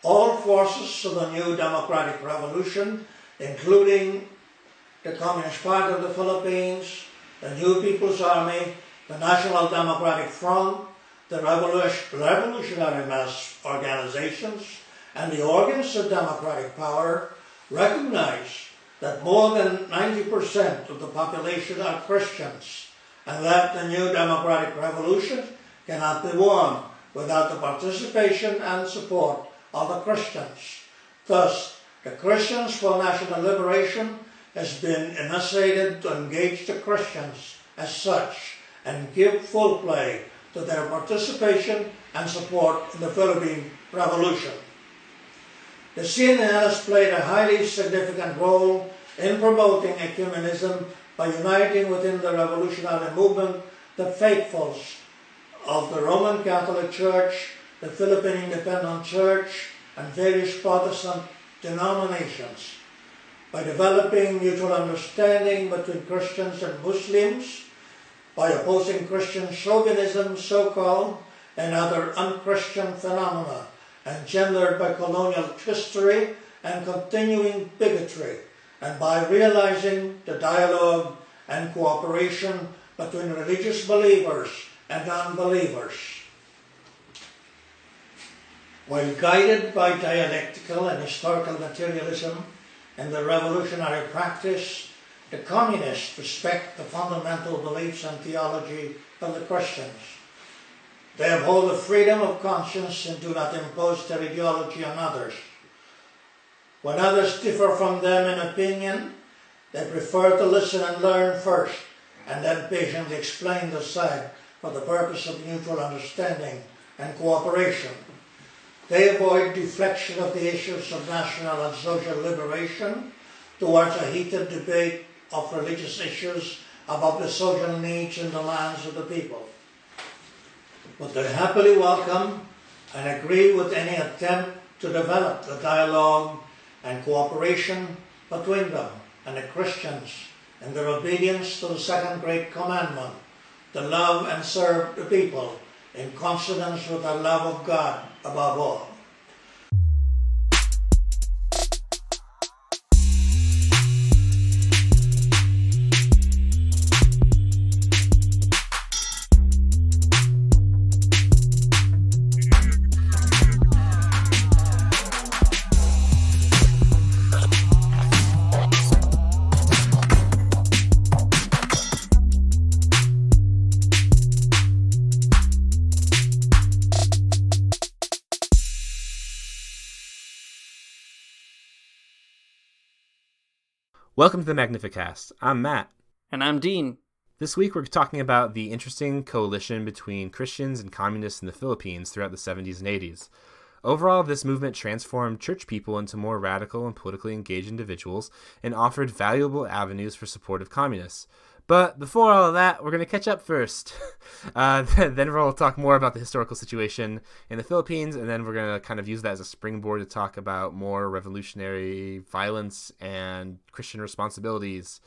All forces of the new democratic revolution, including the Communist Party of the Philippines, the New People's Army, the National Democratic Front, the revolutionary mass organizations, and the organs of democratic power, recognize that more than 90% of the population are Christians, and that the new democratic revolution cannot be won without the participation and support of the Christians. Thus, the Christians for National Liberation has been initiated to engage the Christians as such and give full play to their participation and support in the Philippine Revolution. The CNN has played a highly significant role in promoting ecumenism by uniting within the revolutionary movement the faithfuls of the Roman Catholic Church, the Philippine Independent Church, and various Protestant denominations. By developing mutual understanding between Christians and Muslims, by opposing Christian chauvinism, so-called, and other unchristian phenomena engendered by colonial history and continuing bigotry, and by realizing the dialogue and cooperation between religious believers and non-believers. While guided by dialectical and historical materialism and the revolutionary practice, the communists respect the fundamental beliefs and theology of the Christians. They uphold the freedom of conscience and do not impose their ideology on others. When others differ from them in opinion, they prefer to listen and learn first, and then patiently explain the side for the purpose of mutual understanding and cooperation. They avoid deflection of the issues of national and social liberation towards a heated debate of religious issues about the social needs and demands of the people. But they happily welcome and agree with any attempt to develop the dialogue and cooperation between them and the Christians in their obedience to the second great commandment, to love and serve the people in consonance with the love of God above all. Welcome to the Magnificast. I'm Matt. And I'm Dean. This week we're talking about the interesting coalition between Christians and communists in the Philippines throughout the 70s and 80s. Overall, this movement transformed church people into more radical and politically engaged individuals and offered valuable avenues for support of communists. But before all of that, we're going to catch up first. Then we'll talk more about the historical situation in the Philippines, and then we're going to kind of use that as a springboard to talk about more revolutionary violence and Christian responsibilities.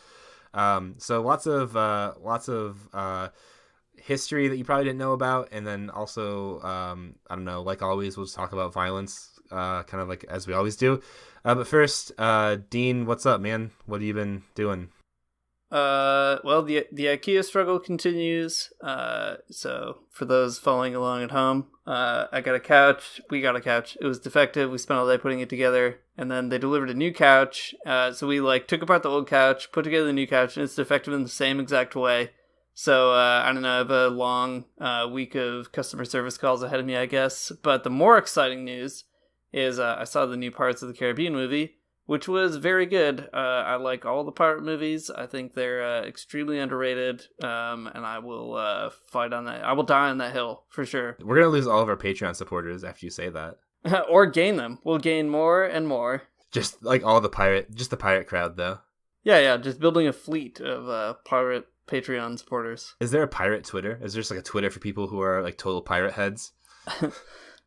So lots of history that you probably didn't know about, and then also, I don't know, like always, we'll just talk about violence, kind of like as we always do. But first, Dean, what's up, man? What have you been doing? Well, the IKEA struggle continues. So for those following along at home, I got a couch. We got a couch. It was defective. We spent all day putting it together, and then they delivered a new couch. So we took apart the old couch, put together the new couch, and it's defective in the same exact way. So I don't know. I have a long week of customer service calls ahead of me, I guess. But the more exciting news is I saw the new Pirates of the Caribbean movie, which was very good. I like all the pirate movies. I think they're extremely underrated, and I will fight on that. I will die on that hill, for sure. We're going to lose all of our Patreon supporters after you say that. Or gain them. We'll gain more and more. Just like all the pirate crowd, though. Yeah, just building a fleet of pirate Patreon supporters. Is there a pirate Twitter? Is there just like a Twitter for people who are like total pirate heads?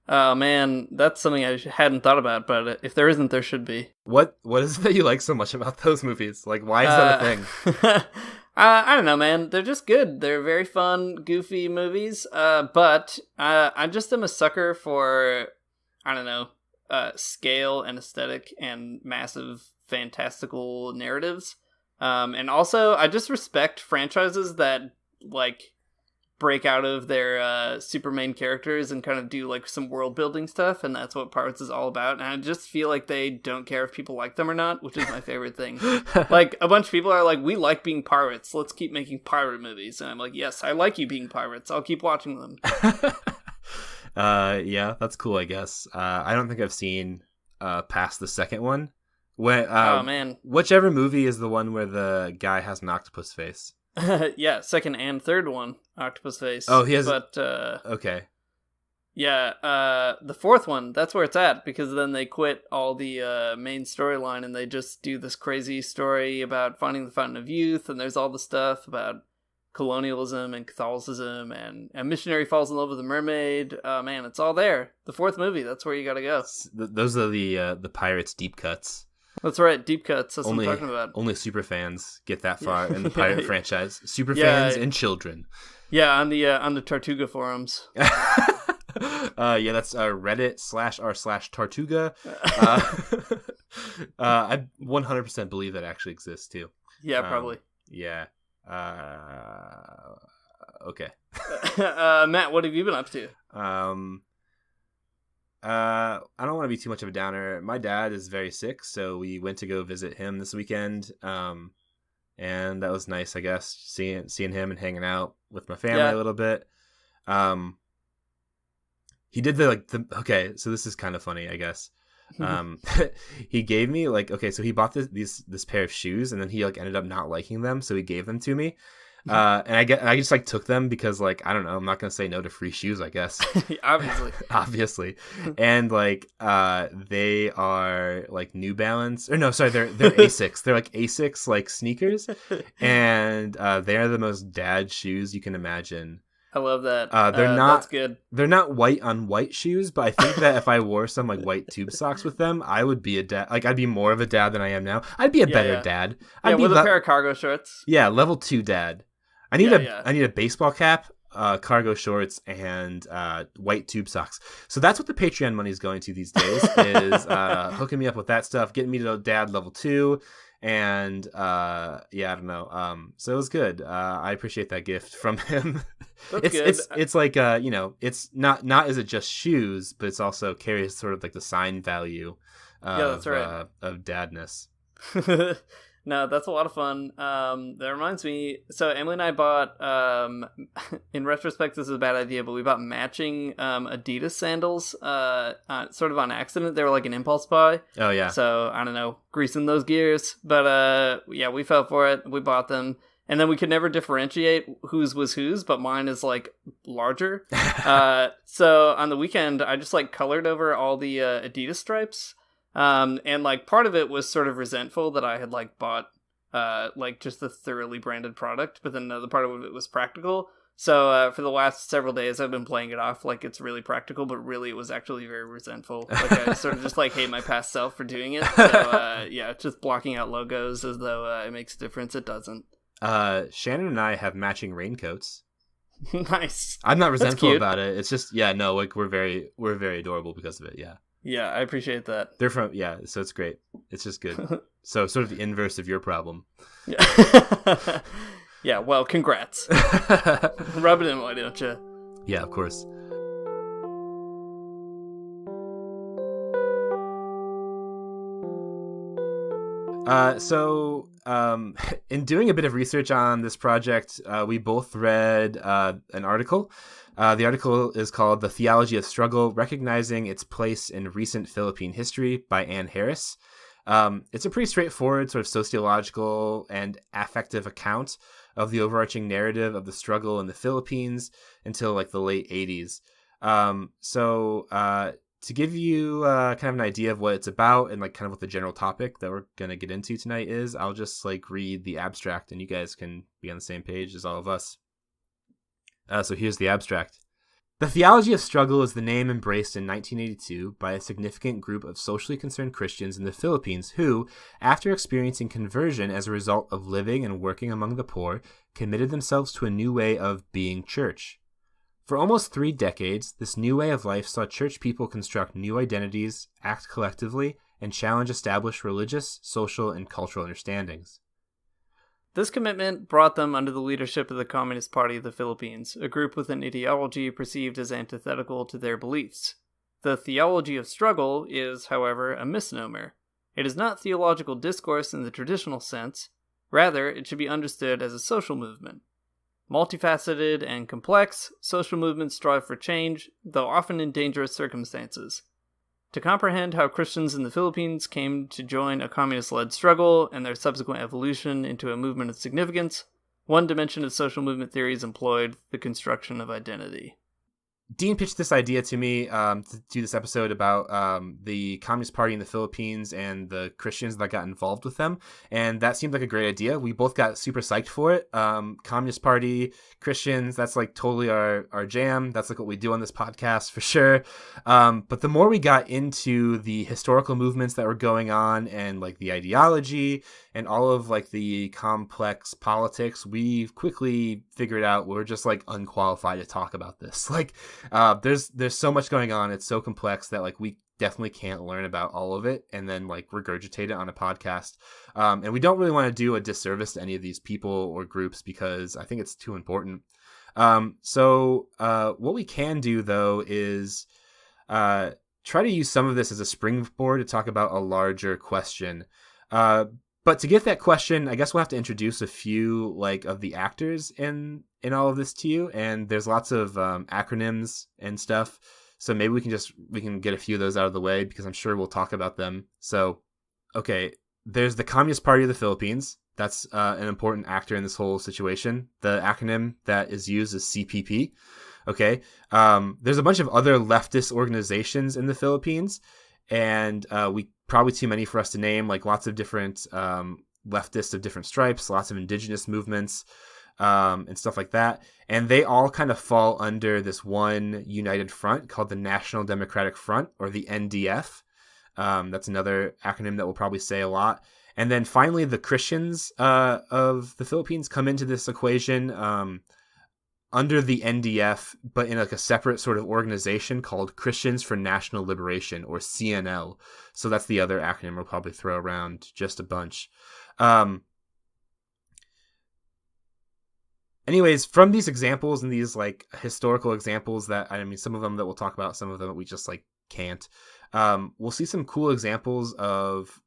Oh man, that's something I hadn't thought about, but if there isn't, there should be. What is it that you like so much about those movies? Like, why is that a thing? I don't know, man. They're just good. They're very fun, goofy movies, but I just am a sucker for, I don't know, scale and aesthetic and massive fantastical narratives. And also, I just respect franchises that like break out of their super main characters and kind of do like some world building stuff, and that's what Pirates is all about. And I just feel like they don't care if people like them or not, which is my favorite thing. Like, a bunch of people are like, we like being pirates, let's keep making pirate movies. And I'm like, yes, I like you being pirates, I'll keep watching them. Yeah, that's cool, I guess. I don't think I've seen past the second one. When, oh man, whichever movie is the one where the guy has an octopus face? Yeah, second and third one, octopus face. Oh, he has. But okay. Yeah, the fourth one, that's where it's at, because then they quit all the main storyline and they just do this crazy story about finding the Fountain of Youth, and there's all the stuff about colonialism and Catholicism, and a missionary falls in love with a mermaid. Man, it's all there. The fourth movie, that's where you gotta go. Those are the Pirates deep cuts. That's right, deep cuts. That's what I'm talking about. Only super fans get that far in the Pirate franchise. Super fans and children. Yeah, on the Tortuga forums. Yeah, that's Reddit/r/Tortuga. I 100% believe that actually exists too. Yeah, probably. Yeah. Okay. Matt, what have you been up to? I don't want to be too much of a downer. My dad is very sick, so we went to go visit him this weekend. And that was nice, I guess, seeing him and hanging out with my family a little bit. He did okay, so this is kind of funny, I guess. He gave me so he bought this pair of shoes, and then he ended up not liking them, so he gave them to me. And I just took them because I don't know, I'm not gonna say no to free shoes, I guess. Obviously. And they are New Balance, or no, sorry, they're Asics. They're Asics sneakers, and they are the most dad shoes you can imagine. I love that. That's good. They're not white on white shoes, but I think that if I wore some white tube socks with them, I would be a dad. I'd be more of a dad than I am now. I'd be a better dad. I'd be with a pair of cargo shorts. Yeah, level 2 dad. I need a baseball cap, cargo shorts, and white tube socks. So that's what the Patreon money is going to these days, is hooking me up with that stuff, getting me to dad level 2, and I don't know. So it was good. I appreciate that gift from him. That's good. It's it's not is it just shoes, but it's also carries sort of the sign value of dadness. No, that's a lot of fun. That reminds me, so Emily and I bought, in retrospect, this is a bad idea, but we bought matching Adidas sandals sort of on accident. They were an impulse buy. Oh, yeah. So, I don't know, greasing those gears. But, we fell for it. We bought them. And then we could never differentiate whose was whose, but mine is, larger. So, on the weekend, I just, colored over all the Adidas stripes. And part of it was sort of resentful that I had bought just the thoroughly branded product, but then another part of it was practical. So for the last several days I've been playing it off like it's really practical, but really it was actually very resentful. I sort of just hate my past self for doing it. So just blocking out logos as though it makes a difference. It doesn't. Shannon and I have matching raincoats. Nice. I'm not resentful about it. It's just we're very adorable because of it. Yeah. Yeah, I appreciate that. They're from, so it's great. It's just good. So sort of the inverse of your problem. Yeah, yeah, well, congrats. Rub it in, why don't you? Yeah, of course. In doing a bit of research on this project, we both read an article. The article is called The Theology of Struggle, Recognizing Its Place in Recent Philippine History by Ann Harris. It's a pretty straightforward sort of sociological and affective account of the overarching narrative of the struggle in the Philippines until the late 80s. To give you kind of an idea of what it's about and kind of what the general topic that we're going to get into tonight is, I'll just read the abstract and you guys can be on the same page as all of us. So here's the abstract. The Theology of Struggle is the name embraced in 1982 by a significant group of socially concerned Christians in the Philippines who, after experiencing conversion as a result of living and working among the poor, committed themselves to a new way of being church. For almost 3 decades, this new way of life saw church people construct new identities, act collectively, and challenge established religious, social, and cultural understandings. This commitment brought them under the leadership of the Communist Party of the Philippines, a group with an ideology perceived as antithetical to their beliefs. The Theology of Struggle is, however, a misnomer. It is not theological discourse in the traditional sense. Rather, it should be understood as a social movement. Multifaceted and complex, social movements strive for change, though often in dangerous circumstances. To comprehend how Christians in the Philippines came to join a communist-led struggle and their subsequent evolution into a movement of significance, one dimension of social movement theory is employed: the construction of identity. Dean pitched this idea to me to do this episode about the Communist Party in the Philippines and the Christians that got involved with them. And that seemed like a great idea. We both got super psyched for it. Communist Party, Christians, that's like totally our jam. That's like what we do on this podcast for sure. But the more we got into the historical movements that were going on and like the ideology and all of like the complex politics, we quickly figured out we're just like unqualified to talk about this. Like, there's so much going on. It's so complex that like we definitely can't learn about all of it and then like regurgitate it on a podcast. And we don't really want to do a disservice to any of these people or groups because I think it's too important. So what we can do though is try to use some of this as a springboard to talk about a larger question. But to get that question, I guess we'll have to introduce a few like of the actors in all of this to you. And there's lots of acronyms and stuff. So maybe we can get a few of those out of the way because I'm sure we'll talk about them. So, okay, there's the Communist Party of the Philippines. That's an important actor in this whole situation. The acronym that is used is CPP. Okay, there's a bunch of other leftist organizations in the Philippines. And we probably too many for us to name, like lots of different leftists of different stripes, lots of indigenous movements and stuff like that. And they all kind of fall under this one united front called the National Democratic Front, or the NDF. That's another acronym that we'll probably say a lot. And then finally, the Christians of the Philippines come into this equation under the NDF, but in like a separate sort of organization called Christians for National Liberation, or CNL. So that's the other acronym we'll probably throw around just a bunch. Anyways, from these examples and these like historical examples that, I mean, some of them that we'll talk about, some of them that we just like can't, we'll see some cool examples of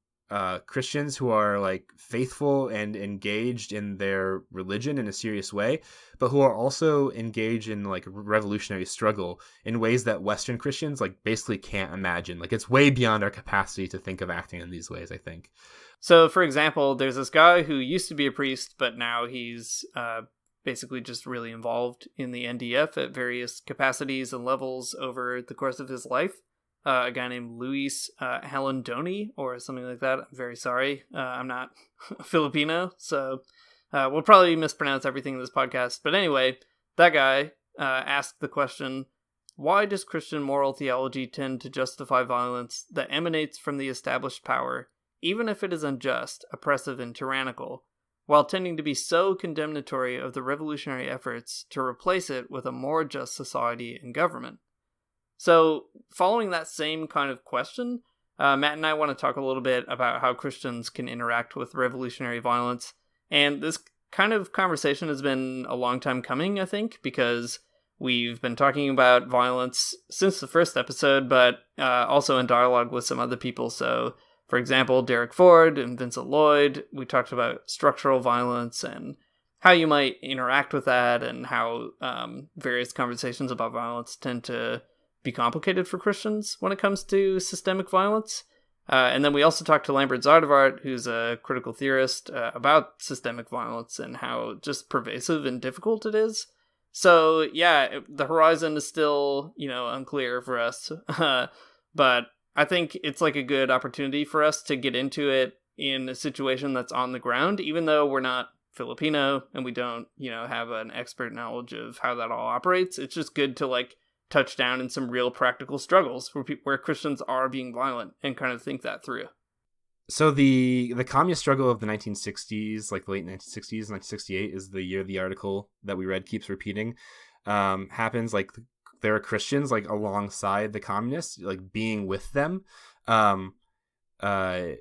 Christians who are like faithful and engaged in their religion in a serious way, but who are also engaged in like revolutionary struggle in ways that Western Christians like basically can't imagine. Like it's way beyond our capacity to think of acting in these ways, I think. So, for example, there's this guy who used to be a priest, but now he's basically just really involved in the NDF at various capacities and levels over the course of his life. A guy named Luis Halandoni, or something like that. I'm very sorry. I'm not Filipino, so we'll probably mispronounce everything in this podcast. But anyway, that guy asked the question, why does Christian moral theology tend to justify violence that emanates from the established power, even if it is unjust, oppressive, and tyrannical, while tending to be so condemnatory of the revolutionary efforts to replace it with a more just society and government? So, following that same kind of question, Matt and I want to talk a little bit about how Christians can interact with revolutionary violence. And this kind of conversation has been a long time coming, I think, because we've been talking about violence since the first episode, but also in dialogue with some other people. So, for example, Derek Ford and Vincent Lloyd, we talked about structural violence and how you might interact with that, and how various conversations about violence tend to be complicated for Christians when it comes to systemic violence. And then we also talked to Lambert Zardavart, who's a critical theorist, about systemic violence and how just pervasive and difficult it is. So yeah, the horizon is still, unclear for us. But I think it's like a good opportunity for us to get into it in a situation that's on the ground, even though we're not Filipino and we don't, have an expert knowledge of how that all operates. It's just good to like touch down in some real practical struggles where Christians are being violent and kind of think that through. So the communist struggle of the 1960s, like the late 1960s, 1968 is the year the article that we read keeps repeating. happens. Like there are Christians like alongside the communists, like being with them. Um, Louis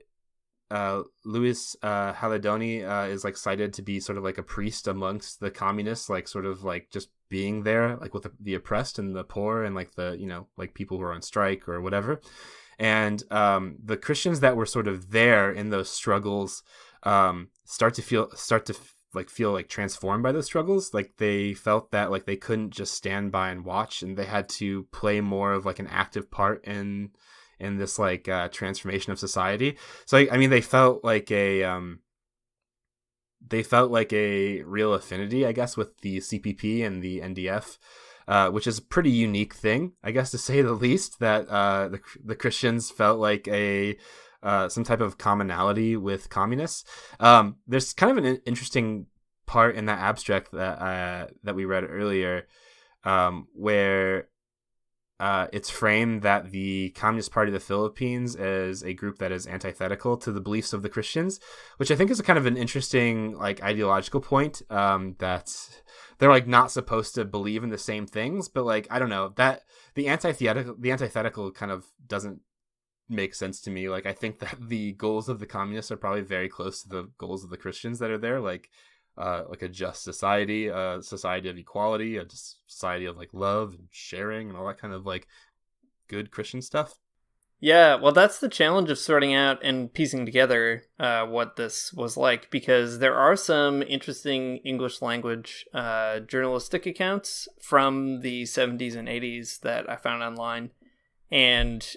Haladoni is like cited to be sort of like a priest amongst the communists, like sort of like just being there, like with the oppressed and the poor and like the, you know, like people who are on strike or whatever. And the Christians that were sort of there in those struggles start to feel like transformed by those struggles. Like they felt that like they couldn't just stand by and watch, and they had to play more of like an active part in this like transformation of society. So I mean, they felt like a real affinity, I guess, with the CPP and the NDF, which is a pretty unique thing, I guess, to say the least. That the Christians felt like a some type of commonality with communists. There's kind of an interesting part in that abstract that we read earlier, where it's framed that the Communist Party of the Philippines is a group that is antithetical to the beliefs of the Christians, which I think is a kind of an interesting like ideological point, that they're like not supposed to believe in the same things, but like I don't know, that the antithetical kind of doesn't make sense to me. Like I think that the goals of the communists are probably very close to the goals of the Christians that are there, like a just society, a society of equality, a society of like love and sharing and all that kind of like good Christian stuff. Yeah, well, that's the challenge of sorting out and piecing together what this was like, because there are some interesting English language journalistic accounts from the 70s and 80s that I found online. And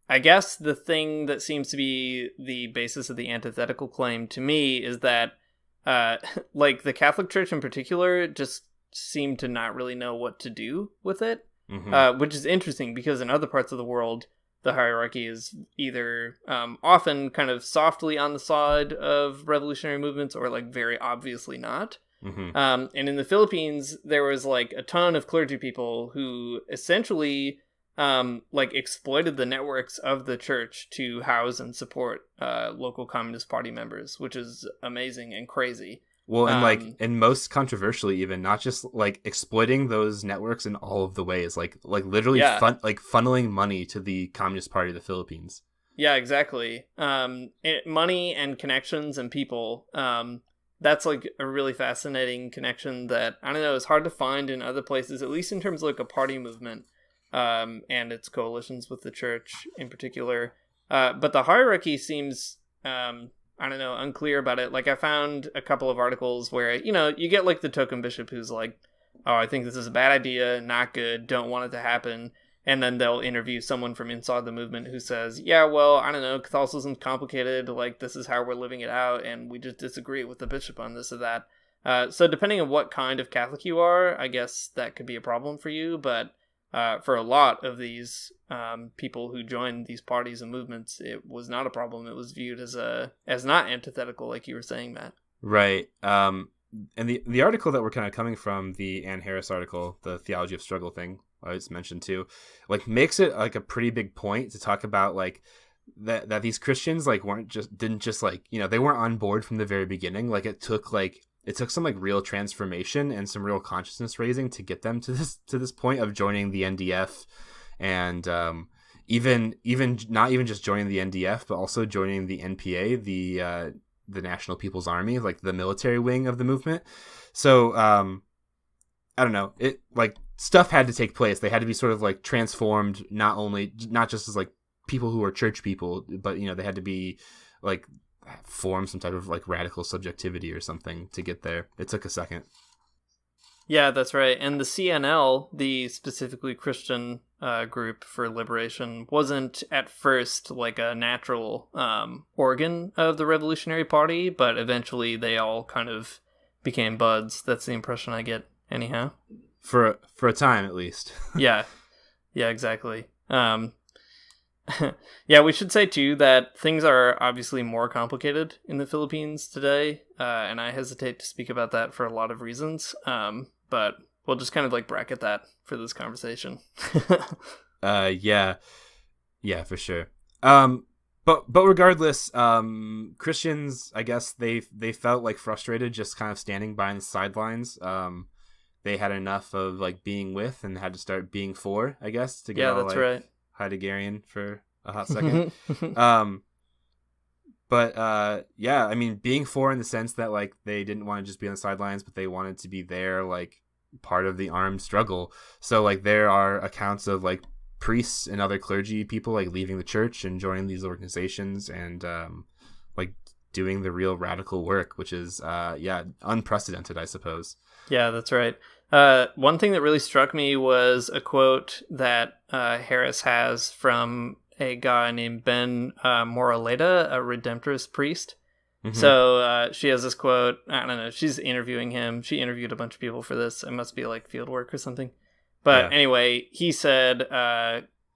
I guess the thing that seems to be the basis of the antithetical claim to me is that like the Catholic Church in particular just seemed to not really know what to do with it, which is interesting because in other parts of the world, the hierarchy is either often kind of softly on the side of revolutionary movements or like very obviously not. And in the Philippines, there was like a ton of clergy people who essentially like exploited the networks of the church to house and support local Communist Party members, which is amazing and crazy. Well, and like, and most controversially, even not just like exploiting those networks in all of the ways, like literally funneling money to the Communist Party of the Philippines. Yeah, exactly. Money and connections and people. That's like a really fascinating connection that I don't know is hard to find in other places, at least in terms of like a party movement. And its coalitions with the church in particular. But the hierarchy seems, I don't know, unclear about it. Like I found a couple of articles where, you know, you get like the token bishop who's like, oh, I think this is a bad idea, not good, don't want it to happen. And then they'll interview someone from inside the movement who says, yeah, well, I don't know, Catholicism's complicated, like this is how we're living it out, and we just disagree with the bishop on this or that. So depending on what kind of Catholic you are, I guess that could be a problem for you, but for a lot of these people who joined these parties and movements, it was not a problem. It was viewed as not antithetical, like you were saying, Matt. Right. And the article that we're kind of coming from, the Ann Harris article, the Theology of Struggle thing I just mentioned too, like makes it like a pretty big point to talk about like that these Christians like didn't just like, you know, they weren't on board from the very beginning. Like it took some like real transformation and some real consciousness raising to get them to this point of joining the NDF, and even not even just joining the NDF, but also joining the NPA, the National People's Army, like the military wing of the movement. So I don't know, it like stuff had to take place. They had to be sort of like transformed, not just as like people who are church people, but you know, they had to be like form some type of like radical subjectivity or something to get there. It took a second. Yeah, that's right. And the CNL, the specifically Christian group for liberation, wasn't at first like a natural organ of the Revolutionary Party, but eventually they all kind of became buds. That's the impression I get anyhow. For a time, at least. Yeah, exactly. Yeah, we should say too that things are obviously more complicated in the Philippines today, and I hesitate to speak about that for a lot of reasons. But we'll just kind of like bracket that for this conversation. Yeah, for sure. But regardless, Christians, I guess they felt like frustrated, just kind of standing by on the sidelines. they had enough of like being with and had to start being for, I guess, to get Yeah, all that's like right. Heideggerian for a hot second. But yeah, I mean, being for in the sense that like they didn't want to just be on the sidelines, but they wanted to be there, like part of the armed struggle. So like there are accounts of like priests and other clergy people like leaving the church and joining these organizations and like doing the real radical work, which is unprecedented, I suppose. Yeah, that's right. One thing that really struck me was a quote that Harris has from a guy named Ben Moraleda, a Redemptorist priest. Mm-hmm. So she has this quote. I don't know. She's interviewing him. She interviewed a bunch of people for this. It must be like field work or something. But anyway, he said,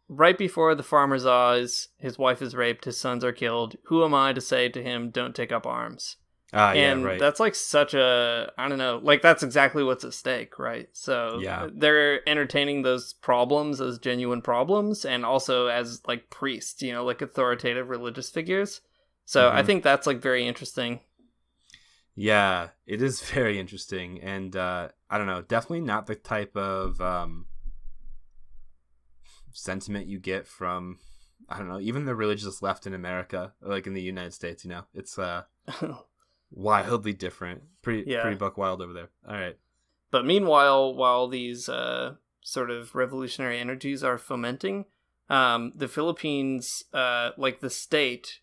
right before the farmer's eyes, his wife is raped, his sons are killed. Who am I to say to him, don't take up arms? And right. that's like such a, I don't know, like that's exactly what's at stake, right? So they're entertaining those problems as genuine problems and also as like priests, you know, like authoritative religious figures. So I think that's like very interesting. Yeah, it is very interesting. And I don't know, definitely not the type of sentiment you get from, I don't know, even the religious left in America, or like in the United States, you know, it's wildly different. Pretty buck wild over there. All right. But meanwhile, while these sort of revolutionary energies are fomenting, the Philippines, like the state,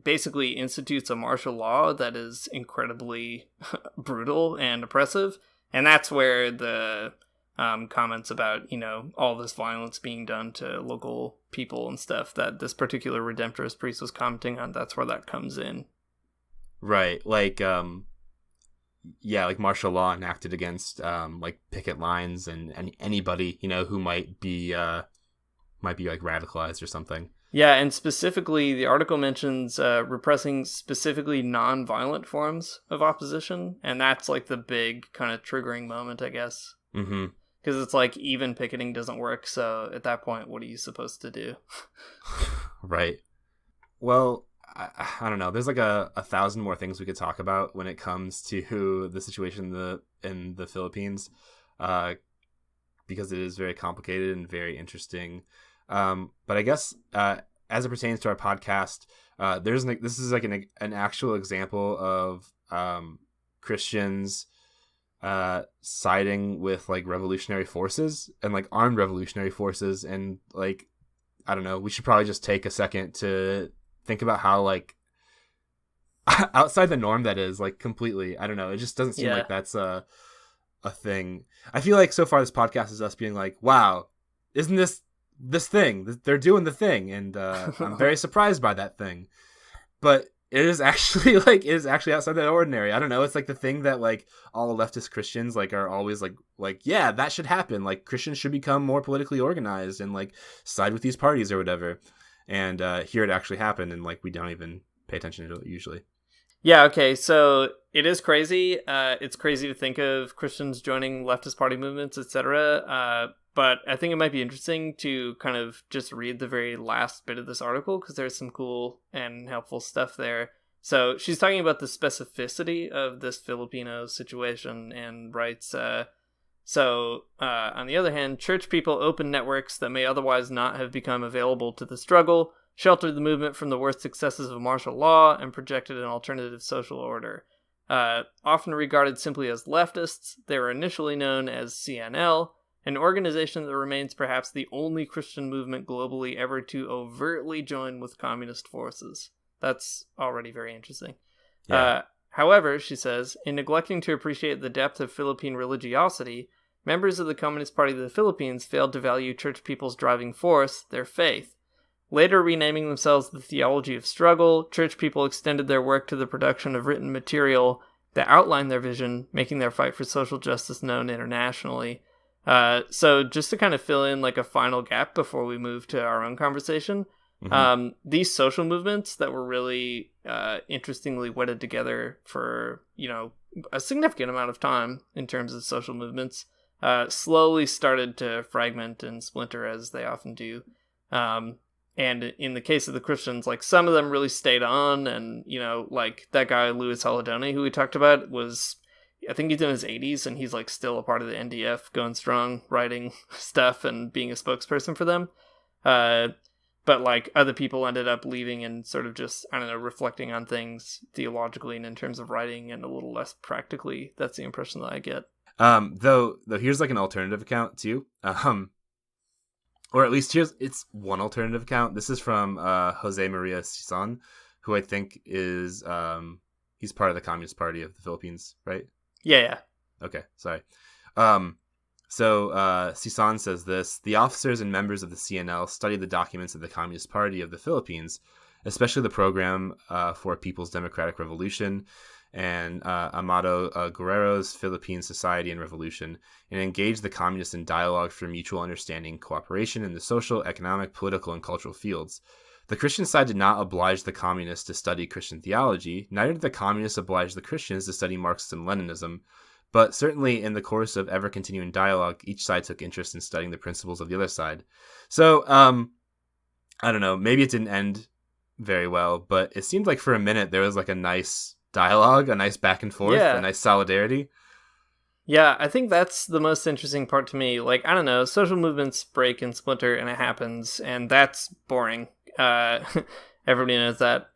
basically institutes a martial law that is incredibly brutal and oppressive. And that's where the comments about, you know, all this violence being done to local people and stuff that this particular Redemptorist priest was commenting on, that's where that comes in. Right, like like martial law enacted against like picket lines and anybody, you know, who might be like radicalized or something. Yeah, and specifically the article mentions repressing specifically non-violent forms of opposition, and that's like the big kind of triggering moment, I guess. Mm-hmm. Because it's like even picketing doesn't work, so at that point, what are you supposed to do? Right. Well, I don't know. There's like a thousand more things we could talk about when it comes to the situation in the Philippines, because it is very complicated and very interesting. But I guess as it pertains to our podcast, this is like an actual example of Christians siding with like revolutionary forces and like armed revolutionary forces, and like I don't know. We should probably just take a second to think about how like outside the norm that is, like completely. I don't know. It just doesn't seem like that's a thing. I feel like so far this podcast is us being like, wow, isn't this thing? They're doing the thing, and I'm very surprised by that thing. But it is actually outside the ordinary. I don't know. It's like the thing that like all leftist Christians like are always like yeah, that should happen. Like Christians should become more politically organized and like side with these parties or whatever. And here it actually happened, and like we don't even pay attention to it usually. Yeah, okay, so it is crazy. It's crazy to think of Christians joining leftist party movements, etc. But I think it might be interesting to kind of just read the very last bit of this article, because there's some cool and helpful stuff there. So she's talking about the specificity of this Filipino situation and writes, on the other hand, church people opened networks that may otherwise not have become available to the struggle, sheltered the movement from the worst excesses of martial law, and projected an alternative social order. Often regarded simply as leftists, they were initially known as CNL, an organization that remains perhaps the only Christian movement globally ever to overtly join with communist forces. That's already very interesting. Yeah. However, she says, in neglecting to appreciate the depth of Philippine religiosity, members of the Communist Party of the Philippines failed to value church people's driving force, their faith. Later renaming themselves the Theology of Struggle, church people extended their work to the production of written material that outlined their vision, making their fight for social justice known internationally. So just to kind of fill in like a final gap before we move to our own conversation, these social movements that were really interestingly wedded together for, you know, a significant amount of time in terms of social movements, slowly started to fragment and splinter as they often do. And in the case of the Christians, like some of them really stayed on, and, you know, like that guy Louis Haladone who we talked about was I think he's in his 80s, and he's like still a part of the NDF, going strong, writing stuff and being a spokesperson for them. But like other people ended up leaving and sort of just, I don't know, reflecting on things theologically and in terms of writing and a little less practically. That's the impression that I get. Though here's like an alternative account too. Or at least it's one alternative account. This is from Jose Maria Sison, who I think is he's part of the Communist Party of the Philippines, right? Yeah. Okay, sorry. So Sison says this: the officers and members of the CNL studied the documents of the Communist Party of the Philippines, especially the program for a People's Democratic Revolution and Amado Guerrero's Philippine Society and Revolution, and engaged the communists in dialogue for mutual understanding and cooperation in the social, economic, political, and cultural fields. The Christian side did not oblige the communists to study Christian theology, neither did the communists oblige the Christians to study Marxism and Leninism, but certainly in the course of ever-continuing dialogue, each side took interest in studying the principles of the other side. So, I don't know, maybe it didn't end very well, but it seemed like for a minute there was like a nice dialogue, a nice back and forth, a nice solidarity. Yeah, I think that's the most interesting part to me. Like, I don't know, social movements break and splinter, and it happens, and that's boring. Everybody knows that.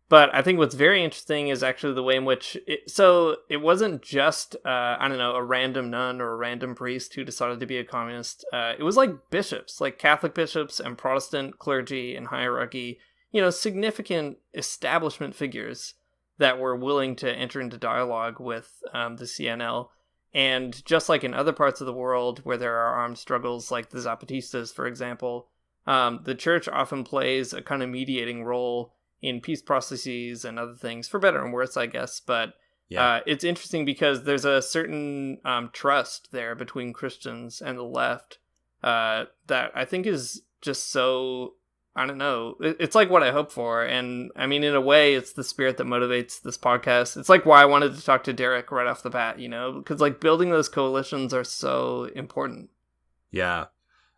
But I think what's very interesting is actually the way in which it wasn't just, I don't know, a random nun or a random priest who decided to be a communist. It was like bishops, like Catholic bishops and Protestant clergy and hierarchy, significant establishment figures that were willing to enter into dialogue with the CNL. And just like in other parts of the world where there are armed struggles, like the Zapatistas, for example, the church often plays a kind of mediating role in peace processes and other things, for better and worse, I guess. But it's interesting because there's a certain trust there between Christians and the left that I think is just so, I don't know, it's like what I hope for. And I mean, in a way, it's the spirit that motivates this podcast. It's like why I wanted to talk to Derek right off the bat, because like building those coalitions are so important. Yeah.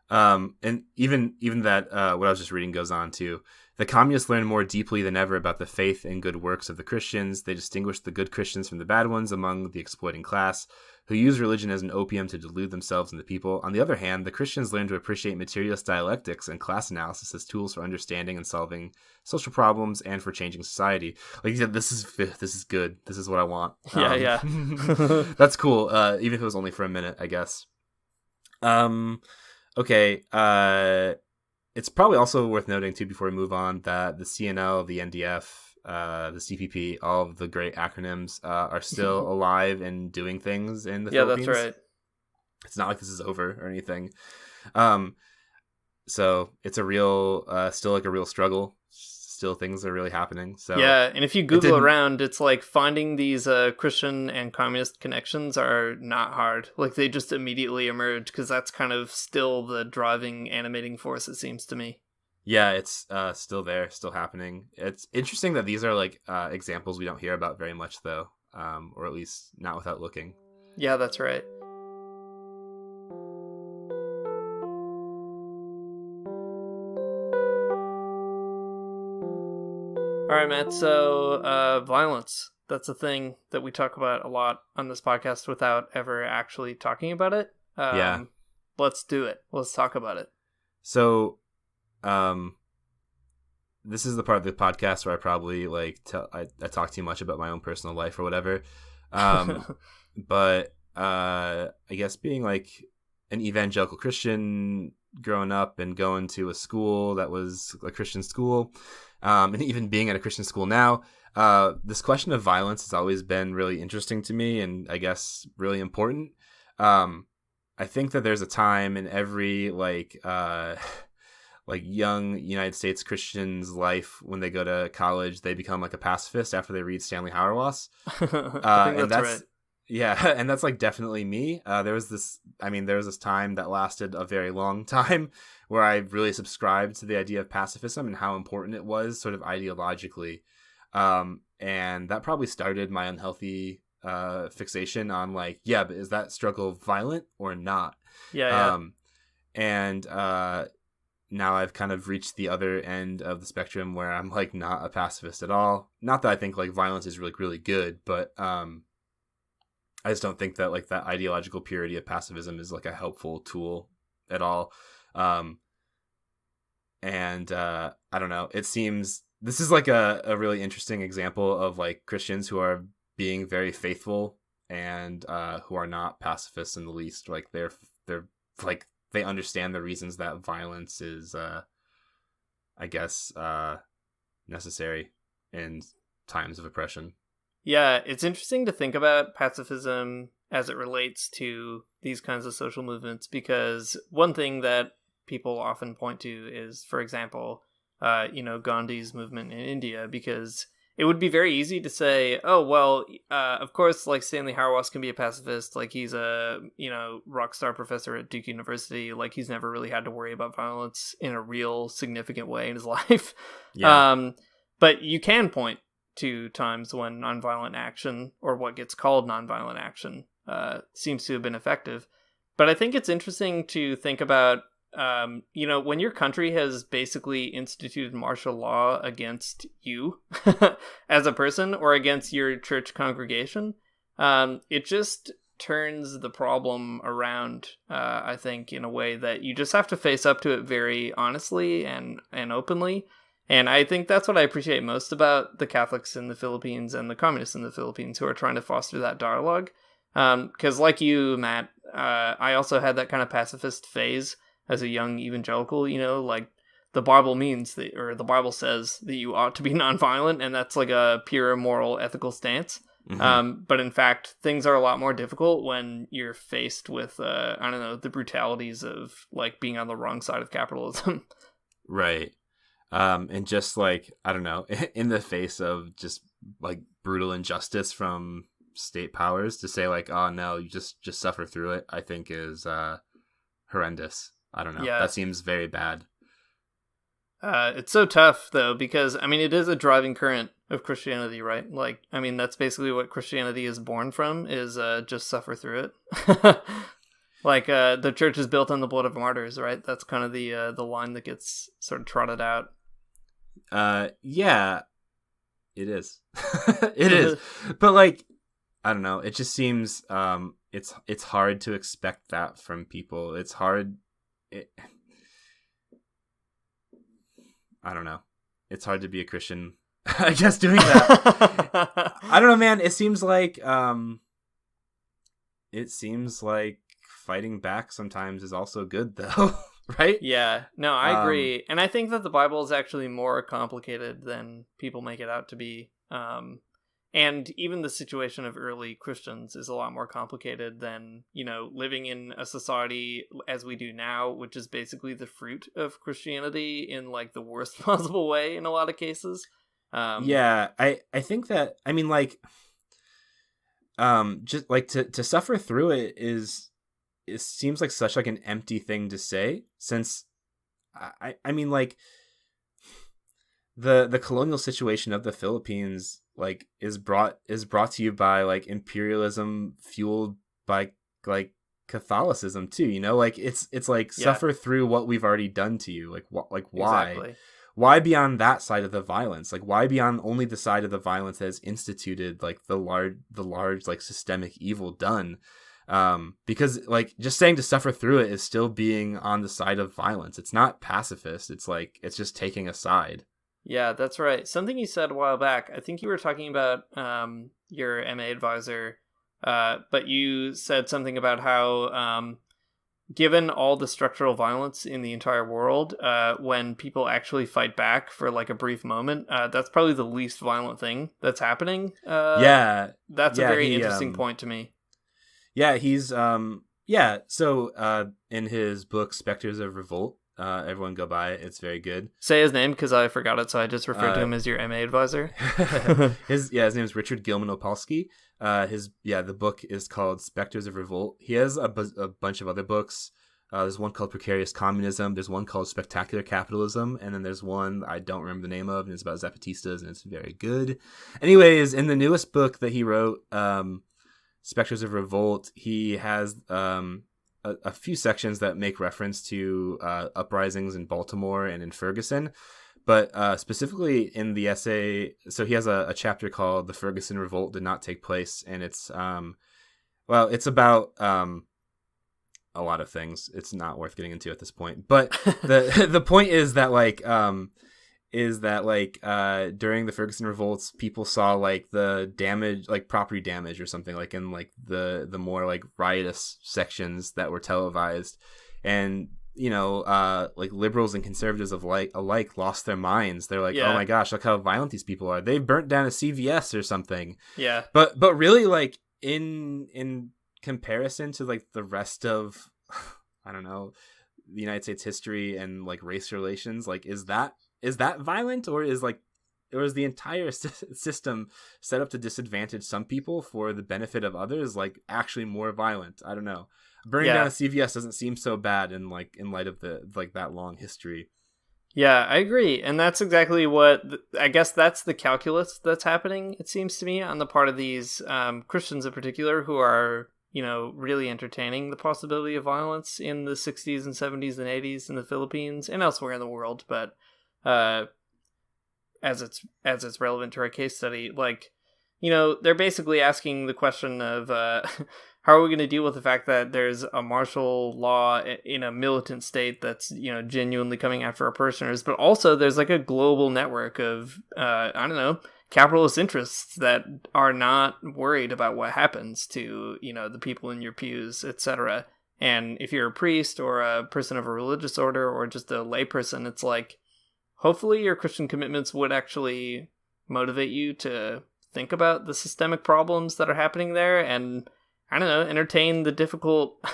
And even that, what I was just reading goes on to, the communists learned more deeply than ever about the faith and good works of the Christians. They distinguished the good Christians from the bad ones among the exploiting class, who use religion as an opium to delude themselves and the people. On the other hand, the Christians learned to appreciate materialist dialectics and class analysis as tools for understanding and solving social problems and for changing society. Like you said, this is good. This is what I want. Yeah. That's cool. Even if it was only for a minute, I guess. Okay. It's probably also worth noting, too, before we move on, that the CNL, the NDF, the CPP, all of the great acronyms are still alive and doing things in the Philippines. Yeah, that's right. It's not like this is over or anything. So it's a real, still like a real struggle. Still things are really happening. So yeah, and if you Google around, it's like finding these Christian and communist connections are not hard. Like they just immediately emerge because that's kind of still the driving, animating force, it seems to me. Yeah, it's still there, still happening. It's interesting that these are like examples we don't hear about very much, though, or at least not without looking. Yeah, that's right. All right, Matt, so violence, that's a thing that we talk about a lot on this podcast without ever actually talking about it. Yeah. Let's do it. Let's talk about it. So, this is the part of the podcast where I probably I talk too much about my own personal life or whatever. But I guess being like an evangelical Christian growing up and going to a school that was a Christian school, and even being at a Christian school now, this question of violence has always been really interesting to me and I guess really important. I think that there's a time in every young United States Christian's life when they go to college, they become like a pacifist after they read Stanley Hauerwas. I think that's right. Yeah, and that's like definitely me. There was this time that lasted a very long time where I really subscribed to the idea of pacifism and how important it was sort of ideologically. And that probably started my unhealthy fixation on but is that struggle violent or not? Yeah. And now I've kind of reached the other end of the spectrum where I'm like not a pacifist at all. Not that I think like violence is really, really good, but I just don't think that like that ideological purity of pacifism is like a helpful tool at all. And I don't know. It seems this is like a really interesting example of like Christians who are being very faithful and who are not pacifists in the least. Like they're like they understand the reasons that violence is, I guess, necessary in times of oppression. Yeah, it's interesting to think about pacifism as it relates to these kinds of social movements, because one thing that people often point to is, for example, Gandhi's movement in India, because it would be very easy to say, oh, well, of course, like Stanley Hauerwas can be a pacifist, like he's a, rock star professor at Duke University, like he's never really had to worry about violence in a real significant way in his life. Yeah. But you can point to times when nonviolent action, or what gets called nonviolent action, seems to have been effective. But I think it's interesting to think about, when your country has basically instituted martial law against you as a person or against your church congregation, it just turns the problem around, I think, in a way that you just have to face up to it very honestly and openly. And I think that's what I appreciate most about the Catholics in the Philippines and the communists in the Philippines who are trying to foster that dialogue. Because like you, Matt, I also had that kind of pacifist phase as a young evangelical, like the Bible means that, or the Bible says that you ought to be nonviolent, and that's like a pure moral, ethical stance. Mm-hmm. But in fact, things are a lot more difficult when you're faced with, the brutalities of like being on the wrong side of capitalism. Right. And just like, I don't know, in the face of just like brutal injustice from state powers, to say like, oh no, you just suffer through it, I think is horrendous. I don't know. Yeah. That seems very bad. It's so tough though, because it is a driving current of Christianity, right? Like, that's basically what Christianity is born from, is just suffer through it. Like the church is built on the blood of martyrs, right? That's kind of the line that gets sort of trotted out. Yeah, it is. It is. But like, I don't know. It just seems it's hard to expect that from people. It's hard. I don't know. It's hard to be a Christian, I guess, doing that. I don't know, man. It seems like fighting back sometimes is also good, though. Right? Yeah. No, I agree. And I think that the Bible is actually more complicated than people make it out to be. And even the situation of early Christians is a lot more complicated than, living in a society as we do now, which is basically the fruit of Christianity in like the worst possible way in a lot of cases. Yeah, I think that, just like to suffer through it seems like such like an empty thing to say, since like the colonial situation of the Philippines like is brought to you by like imperialism fueled by like Catholicism too, like it's like suffer through what we've already done to you, like why exactly. Why be on that side of the violence? Like why be on only the side of the violence that has instituted like the large like systemic evil done? Because like just saying to suffer through it is still being on the side of violence. It's not pacifist. It's like it's just taking a side. Yeah, that's right. Something you said a while back, I think you were talking about your MA advisor, but you said something about how given all the structural violence in the entire world, when people actually fight back for like a brief moment, that's probably the least violent thing that's happening. That's a very interesting point to me. Yeah, he's so in his book Spectres of Revolt, everyone go buy it, it's very good. Say his name because I forgot it, so I just referred to him as your MA advisor. his name is Richard Gilman Opalski. The book is called Spectres of Revolt. He has a bunch of other books. There's one called Precarious Communism, there's one called Spectacular Capitalism, and then there's one I don't remember the name of, and it's about Zapatistas, and it's very good. Anyways, in the newest book that he wrote, Spectres of Revolt, he has a few sections that make reference to uprisings in Baltimore and in Ferguson, but specifically in the essay, so he has a chapter called "The Ferguson Revolt Did Not Take Place," and it's Well, it's about a lot of things. It's not worth getting into at this point. But the point is that during the Ferguson revolts, people saw like the damage, like property damage or something, like in like the more like riotous sections that were televised, and like liberals and conservatives alike lost their minds. They're like, Yeah. oh my gosh, look how violent these people are. They burnt down a CVS or something. Yeah. But really, like in comparison to like the rest of I don't know, the United States history and like race relations, like is that violent, or is the entire system set up to disadvantage some people for the benefit of others like actually more violent? I don't know. Burning down a CVS doesn't seem so bad in light of the like that long history. Yeah, I agree. And that's exactly what, I guess that's the calculus that's happening, it seems to me, on the part of these Christians in particular, who are, really entertaining the possibility of violence in the 60s and 70s and 80s in the Philippines and elsewhere in the world. But as it's relevant to our case study, like, they're basically asking the question of how are we going to deal with the fact that there's a martial law in a militant state that's, genuinely coming after our prisoners, but also there's like a global network of, capitalist interests that are not worried about what happens to, the people in your pews, etc. And if you're a priest or a person of a religious order or just a layperson, it's like, hopefully your Christian commitments would actually motivate you to think about the systemic problems that are happening there and, entertain the difficult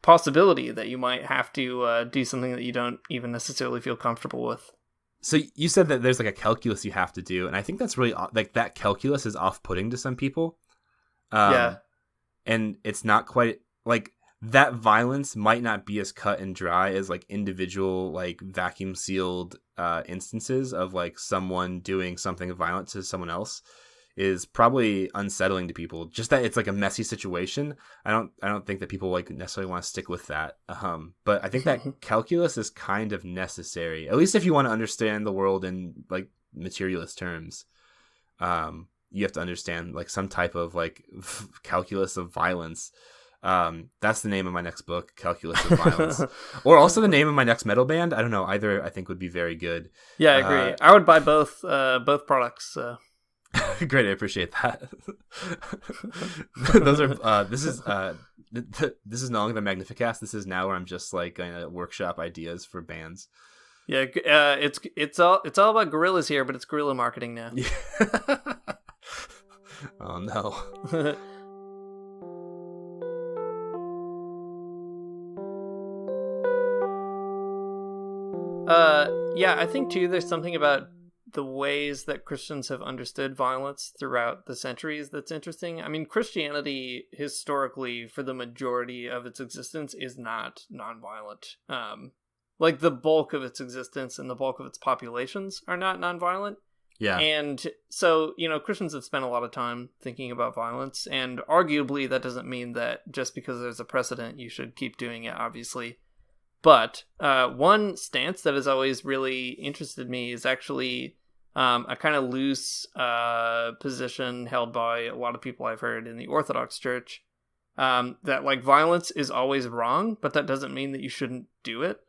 possibility that you might have to do something that you don't even necessarily feel comfortable with. So you said that there's like a calculus you have to do, and I think that's really like that calculus is off-putting to some people. Yeah. And it's not quite like that violence might not be as cut and dry as like individual like vacuum sealed instances of like someone doing something violent to someone else is probably unsettling to people. Just that it's like a messy situation. I don't think that people like necessarily want to stick with that. But I think that calculus is kind of necessary, at least if you want to understand the world in like materialist terms. You have to understand like some type of like calculus of violence. That's the name of my next book, Calculus of Violence, or also the name of my next metal band. I don't know. Either I think would be very good. Yeah, I agree. I would buy both products. Great, I appreciate that. Those are. This is no longer the Magnificast. This is now where I'm just like going to workshop ideas for bands. Yeah, it's all about guerrillas here, but it's guerrilla marketing now. Oh no. Yeah, I think too there's something about the ways that Christians have understood violence throughout the centuries that's interesting. I mean, Christianity historically, for the majority of its existence, is not nonviolent. Like the bulk of its existence and the bulk of its populations are not nonviolent. Yeah. And so, Christians have spent a lot of time thinking about violence, and arguably that doesn't mean that just because there's a precedent you should keep doing it, obviously. But one stance that has always really interested me is actually a kind of loose position held by a lot of people I've heard in the Orthodox Church, that like violence is always wrong, but that doesn't mean that you shouldn't do it,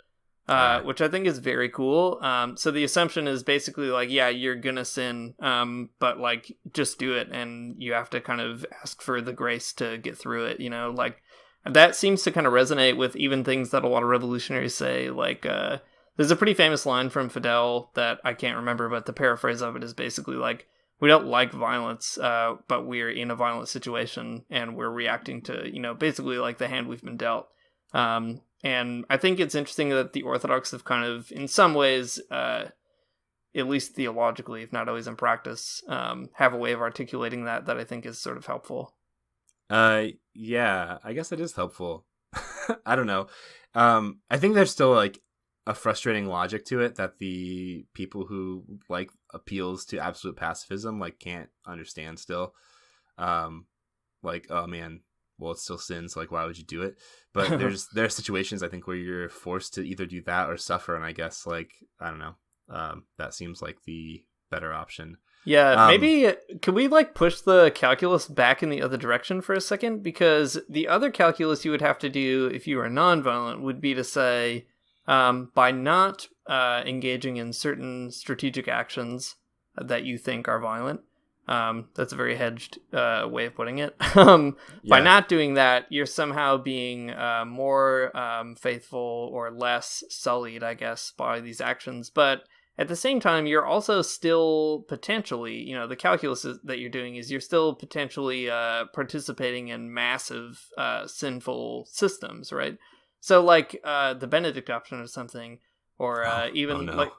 which I think is very cool. So the assumption is basically like, yeah, you're gonna sin, but like just do it, and you have to kind of ask for the grace to get through it, like. That seems to kind of resonate with even things that a lot of revolutionaries say. Like, there's a pretty famous line from Fidel that I can't remember, but the paraphrase of it is basically like, we don't like violence, but we're in a violent situation and we're reacting to, basically like the hand we've been dealt. And I think it's interesting that the Orthodox have kind of, in some ways, at least theologically, if not always in practice, have a way of articulating that I think is sort of helpful. Yeah, I guess it is helpful. I don't know. I think there's still like a frustrating logic to it that the people who like appeals to absolute pacifism like can't understand still. Like, oh man, well it's still sin, so like why would you do it? But there are situations I think where you're forced to either do that or suffer, and I guess like I don't know. That seems like the better option. Yeah, maybe could we like push the calculus back in the other direction for a second? Because the other calculus you would have to do if you were nonviolent would be to say, by not engaging in certain strategic actions that you think are violent, that's a very hedged way of putting it. By not doing that, you're somehow being more faithful or less sullied, I guess, by these actions. But at the same time, you're also still potentially, the calculus that you're doing is you're still potentially participating in massive sinful systems, right? So like the Benedict option or something, or even like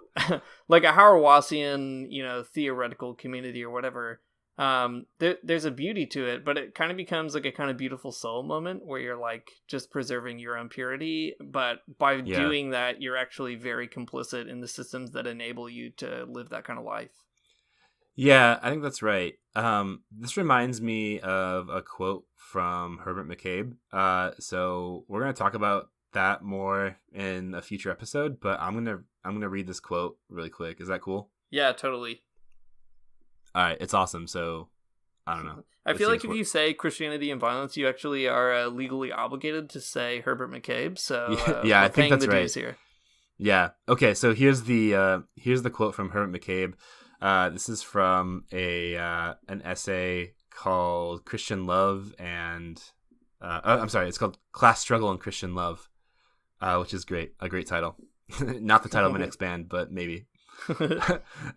like a Hauerwasian, theoretical community or whatever. There's a beauty to it, but it kind of becomes like a kind of beautiful soul moment where you're like just preserving your own purity, but by doing that, you're actually very complicit in the systems that enable you to live that kind of life. Yeah, I think that's right. This reminds me of a quote from Herbert McCabe. So we're going to talk about that more in a future episode, but I'm gonna read this quote really quick. Is that cool? Yeah, totally. All right, it's awesome. So I don't know. I feel like if you say Christianity and violence, you actually are legally obligated to say Herbert McCabe. So yeah, I think that's the right. dues here. Yeah. Okay. So here's the quote from Herbert McCabe. This is from an essay called Christian Love and I'm sorry, it's called Class Struggle and Christian Love, which is a great title. Not the title of my next band, but maybe.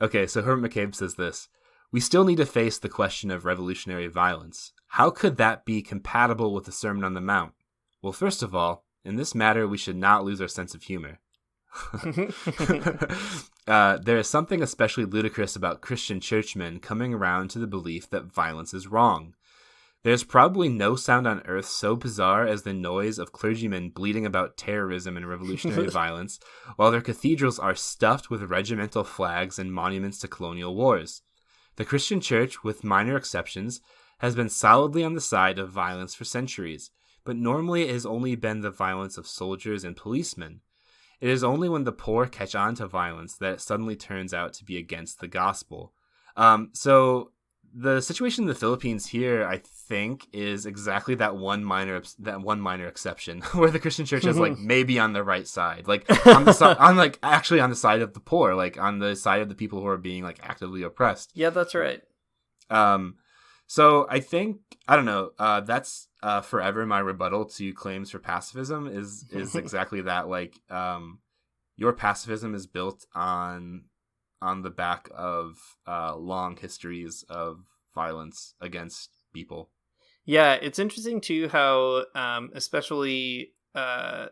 Okay, so Herbert McCabe says this: "We still need to face the question of revolutionary violence. How could that be compatible with the Sermon on the Mount? Well, first of all, in this matter, we should not lose our sense of humor. There is something especially ludicrous about Christian churchmen coming around to the belief that violence is wrong. There's probably no sound on earth so bizarre as the noise of clergymen bleating about terrorism and revolutionary violence, while their cathedrals are stuffed with regimental flags and monuments to colonial wars. The Christian church, with minor exceptions, has been solidly on the side of violence for centuries, but normally it has only been the violence of soldiers and policemen. It is only when the poor catch on to violence that it suddenly turns out to be against the gospel." So the situation in the Philippines here, I think, is exactly that one minor exception where the Christian church is like maybe on the right side, like on the side of the poor, like on the side of the people who are being like actively oppressed. Yeah, that's right. So I think, I don't know, that's forever my rebuttal to claims for pacifism is exactly that. Like, your pacifism is built on the back of long histories of violence against people. Yeah, it's interesting too how especially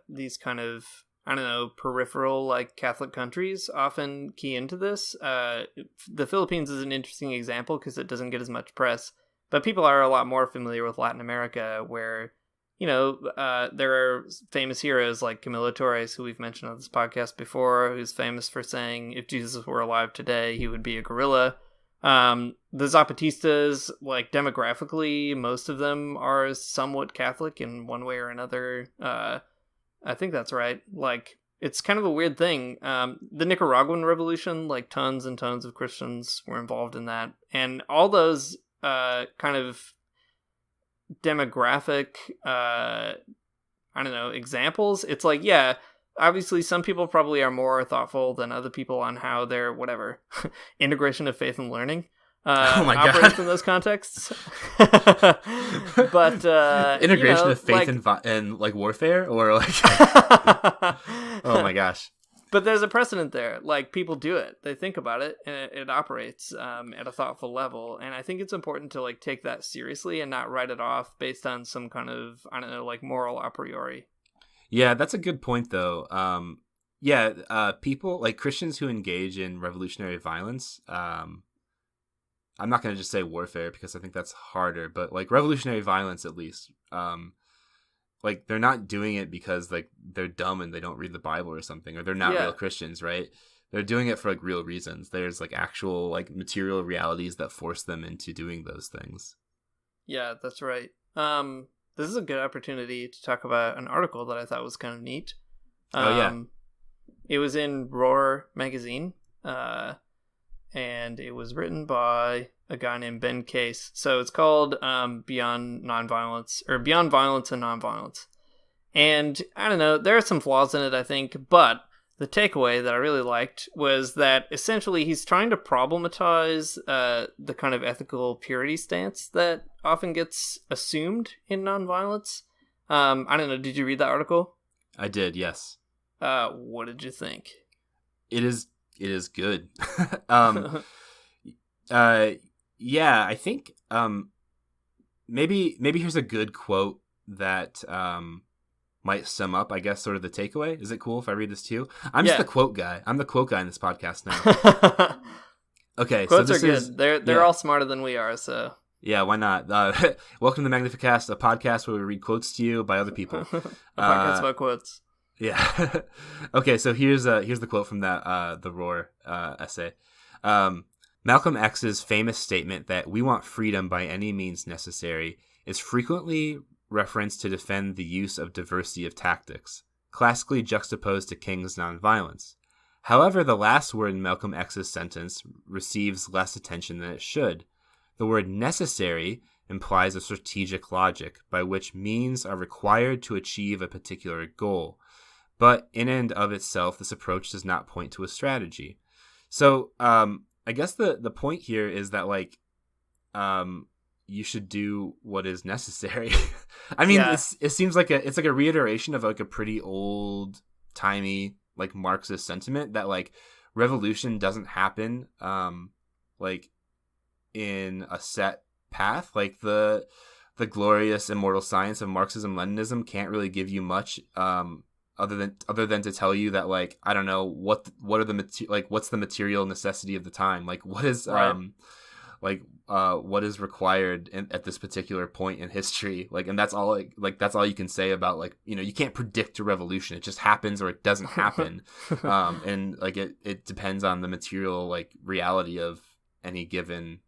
these kind of, I don't know, peripheral like Catholic countries often key into this. The Philippines is an interesting example because it doesn't get as much press, but people are a lot more familiar with Latin America, where there are famous heroes like Camilo Torres, who we've mentioned on this podcast before, who's famous for saying if Jesus were alive today, he would be a gorilla. The Zapatistas, like demographically, most of them are somewhat Catholic in one way or another. I think that's right. Like, it's kind of a weird thing. The Nicaraguan Revolution, like tons and tons of Christians were involved in that. And all those kind of demographic examples, it's like, yeah, obviously some people probably are more thoughtful than other people on how their integration of faith and learning operates in those contexts. But integration of faith and like warfare, or like oh my gosh. But there's a precedent there. Like, people do it. They think about it, and it operates at a thoughtful level. And I think it's important to like take that seriously and not write it off based on some kind of, I don't know, like moral a priori. Yeah, that's a good point, though. People like Christians who engage in revolutionary violence. I'm not going to just say warfare because I think that's harder, but like revolutionary violence, at least. Like, they're not doing it because like they're dumb and they don't read the Bible or something, or they're not real Christians, right? They're doing it for like real reasons. There's like actual like material realities that force them into doing those things. Yeah, that's right. This is a good opportunity to talk about an article that I thought was kind of neat. It was in Roar magazine, and it was written by a guy named Ben Case. So it's called Beyond Nonviolence, or Beyond Violence and Nonviolence. And I don't know, there are some flaws in it, I think, but the takeaway that I really liked was that essentially he's trying to problematize the kind of ethical purity stance that often gets assumed in nonviolence. I don't know, did you read that article? I did, yes. What did you think? It is good. Yeah, I think maybe here's a good quote that might sum up, I guess, sort of the takeaway. Is it cool if I read this to you? I'm just the quote guy. I'm the quote guy in this podcast now. Okay, quotes so are good. They're all smarter than we are, so yeah, why not? Welcome to the Magnificast, a podcast where we read quotes to you by other people. A podcast about quotes. Yeah. Okay, so here's the quote from that the Roar essay. Malcolm X's famous statement that we want freedom by any means necessary is frequently referenced to defend the use of diversity of tactics, classically juxtaposed to King's nonviolence. However, the last word in Malcolm X's sentence receives less attention than it should. The word necessary implies a strategic logic by which means are required to achieve a particular goal. But in and of itself, this approach does not point to a strategy. So I guess the point here is that, like, you should do what is necessary. I mean, it seems like it's like a reiteration of like a pretty old timey like Marxist sentiment that like revolution doesn't happen like in a set path. Like the glorious immortal science of Marxism Leninism can't really give you much other than to tell you that, like, I don't know, what are the what's the material necessity of the time, like what is what is required at this particular point in history, like, and that's all that's all you can say about, like, you know, you can't predict a revolution. It just happens or it doesn't happen. And like it depends on the material like reality of any given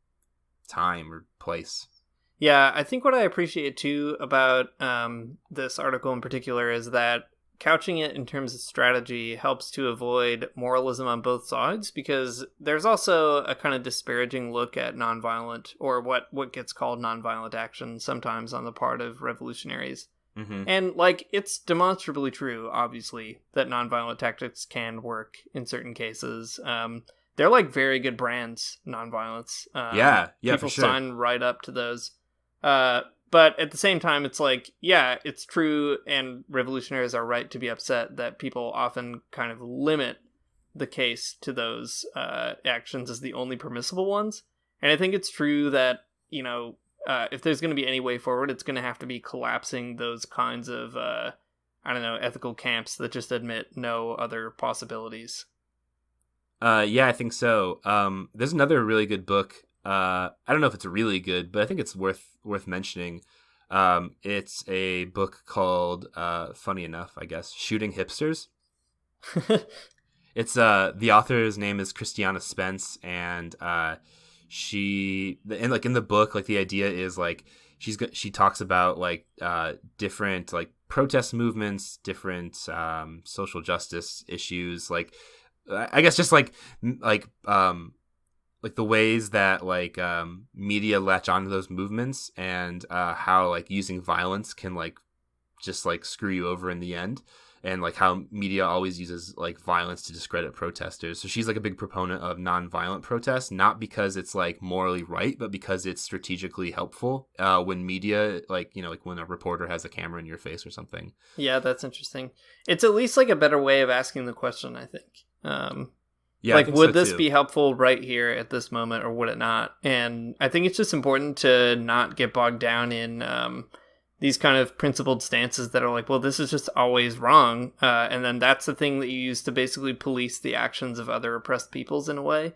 time or place. Yeah, I think what I appreciate too about this article in particular is that couching it in terms of strategy helps to avoid moralism on both sides, because there's also a kind of disparaging look at nonviolent, or what gets called nonviolent action sometimes on the part of revolutionaries. Mm-hmm. And like, it's demonstrably true, obviously, that nonviolent tactics can work in certain cases. They're like very good brands, nonviolence. Yeah, people for sure. Sign right up to those. But at the same time, it's like, yeah, it's true, and revolutionaries are right to be upset that people often kind of limit the case to those actions as the only permissible ones. And I think it's true that, you know, if there's going to be any way forward, it's going to have to be collapsing those kinds of, ethical camps that just admit no other possibilities. Yeah, I think so. There's another really good book. I don't know if it's really good, but I think it's worth mentioning. It's a book called, funny enough, I guess, Shooting Hipsters. It's the author's name is Christiana Spence, and in the book, like, the idea is like she talks about like different like protest movements, different social justice issues, like I guess just like the ways that like media latch onto those movements, and how like using violence can like just like screw you over in the end, and like how media always uses like violence to discredit protesters. So she's like a big proponent of nonviolent protest, not because it's like morally right, but because it's strategically helpful when media, like, you know, like when a reporter has a camera in your face or something. Yeah, that's interesting. It's at least like a better way of asking the question, I think. Yeah, like, would this be helpful right here at this moment, or would it not? And I think it's just important to not get bogged down in these kind of principled stances that are like, well, this is just always wrong. And then that's the thing that you use to basically police the actions of other oppressed peoples in a way.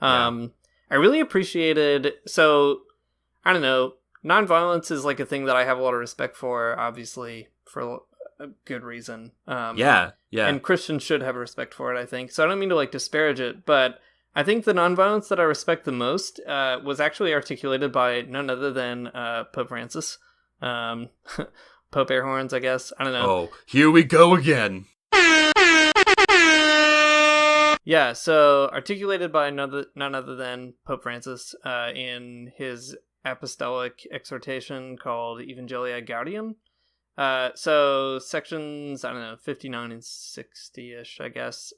I really appreciated, so, I don't know, nonviolence is like a thing that I have a lot of respect for, obviously, for a good reason. Yeah. And Christians should have respect for it, I think. So I don't mean to like disparage it, but I think the nonviolence that I respect the most was actually articulated by none other than Pope Francis. Pope air horns, I guess. I don't know. Oh, here we go again. Yeah, so articulated by none other than Pope Francis in his apostolic exhortation called Evangelii Gaudium. So sections, 59 and 60-ish, I guess.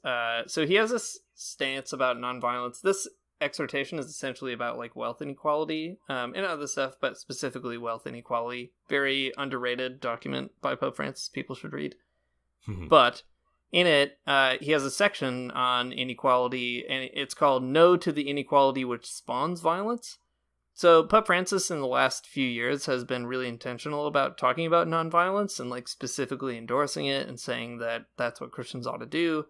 So he has a stance about nonviolence. This exhortation is essentially about like wealth inequality and other stuff, but specifically wealth inequality. Very underrated document by Pope Francis. People should read. But in it, he has a section on inequality, and it's called No to the Inequality Which Spawns Violence. So Pope Francis in the last few years has been really intentional about talking about nonviolence and like specifically endorsing it and saying that that's what Christians ought to do.